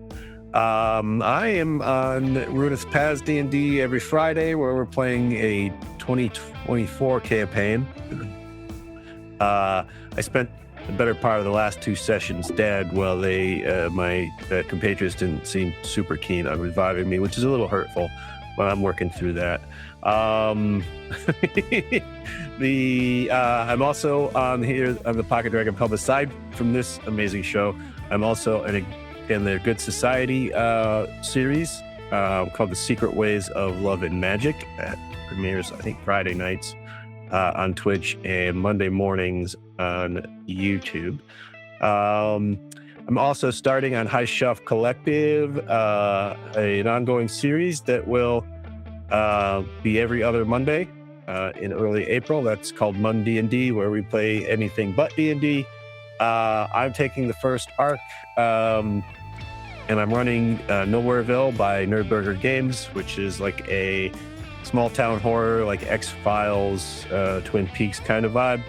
I am on Ruinous Paths D&D every Friday, where we're playing a 2024 campaign. I spent the better part of the last 2 sessions dead. Well, my compatriots didn't seem super keen on reviving me, which is a little hurtful, but I'm working through that. I'm also on here on the Pocket Dragon Pub. Aside from this amazing show, I'm also in their Good Society series called The Secret Ways of Love and Magic. That premieres, I think, Friday nights on Twitch and Monday mornings on YouTube. I'm also starting on High Shelf Collective, an ongoing series that will be every other Monday in early April. That's called Mun D&D, where we play anything but D&D. I'm taking the first arc, and I'm running Nowhereville by Nerdburger Games, which is like a small town horror, like X-Files, Twin Peaks kind of vibe.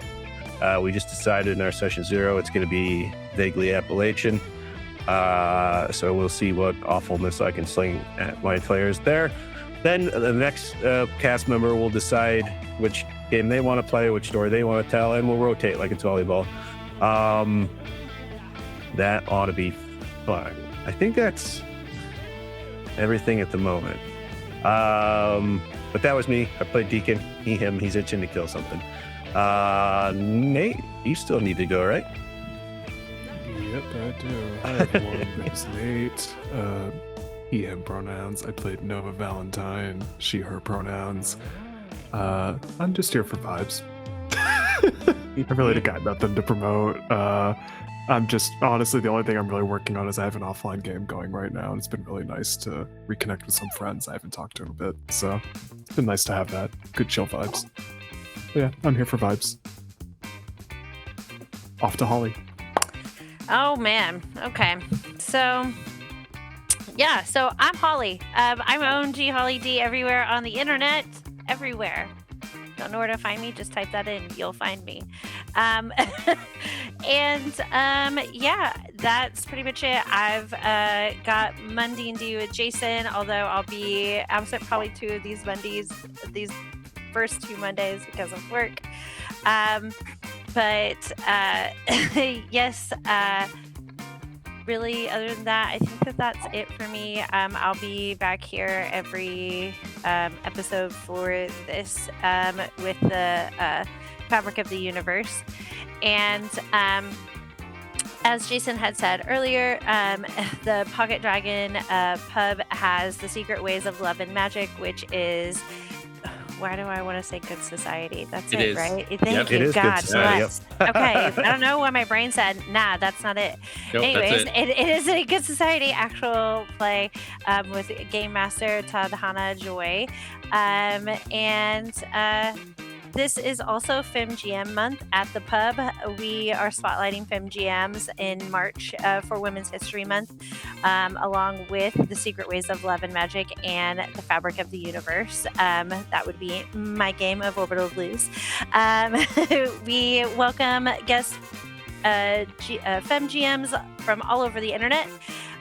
We just decided in our session 0 it's going to be vaguely Appalachian. So we'll see what awfulness I can sling at my players there. Then the next cast member will decide which game they want to play, which story they want to tell, and we'll rotate like it's volleyball. That ought to be fun. I think that's everything at the moment. But that was me. I played Deacon. He, him. He's itching to kill something. Nate, you still need to go, right? Yep, I do. Hi, everyone. It's Nate. He, him pronouns. I played Nova Valentine. She, her pronouns. I'm just here for vibes. I really got nothing to promote. I'm just, honestly, the only thing I'm really working on is I have an offline game going right now, and it's been really nice to reconnect with some friends I haven't talked to in a bit. So it's been nice to have that. Good chill vibes. But yeah, I'm here for vibes. Off to Holly. Oh, man. Okay. So, yeah. So I'm Holly. I'm OMG Holly D everywhere on the internet. Everywhere. Don't know where to find me? Just type that in. You'll find me. Yeah, that's pretty much it. I've got Monday and D with Jason, although I'll be absent probably 2 of these Mondays, these first 2 Mondays because of work. Yes, really, other than that, I think that's it for me. I'll be back here every episode for this with the Fabric of the Universe. And as Jason had said earlier, the Pocket Dragon Pub has The Secret Ways of Love and Magic, which is, why do I want to say Good Society? That's it, right? Thank you, it is God Good Society, bless. Okay, I don't know why my brain said, nah, that's not it. Nope, Anyways, that's it is a Good Society actual play with Game Master Tadhana Joy. This is also FemGM month at the pub. We are spotlighting FemGMs in March for Women's History Month, along with The Secret Ways of Love and Magic and The Fabric of the Universe. That would be my game of Orbital Blues. We welcome guest FemGMs from all over the internet.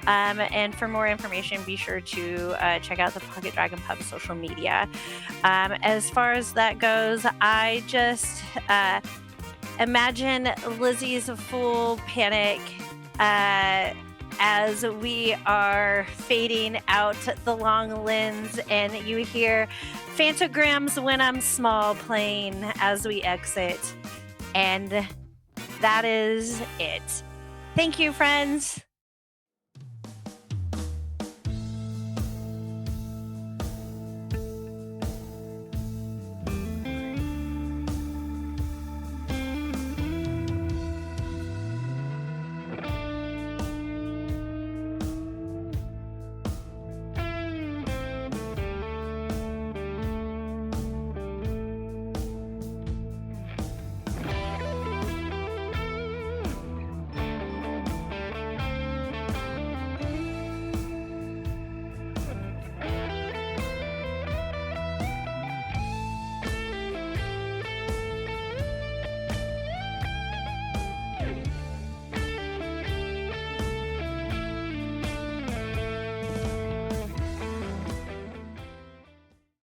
And for more information, be sure to check out the Pocket Dragon Pub social media. As far as that goes, I just imagine Lizzie's full panic as we are fading out the long lens, and you hear Phantograms When I'm Small playing as we exit. And that is it. Thank you, friends.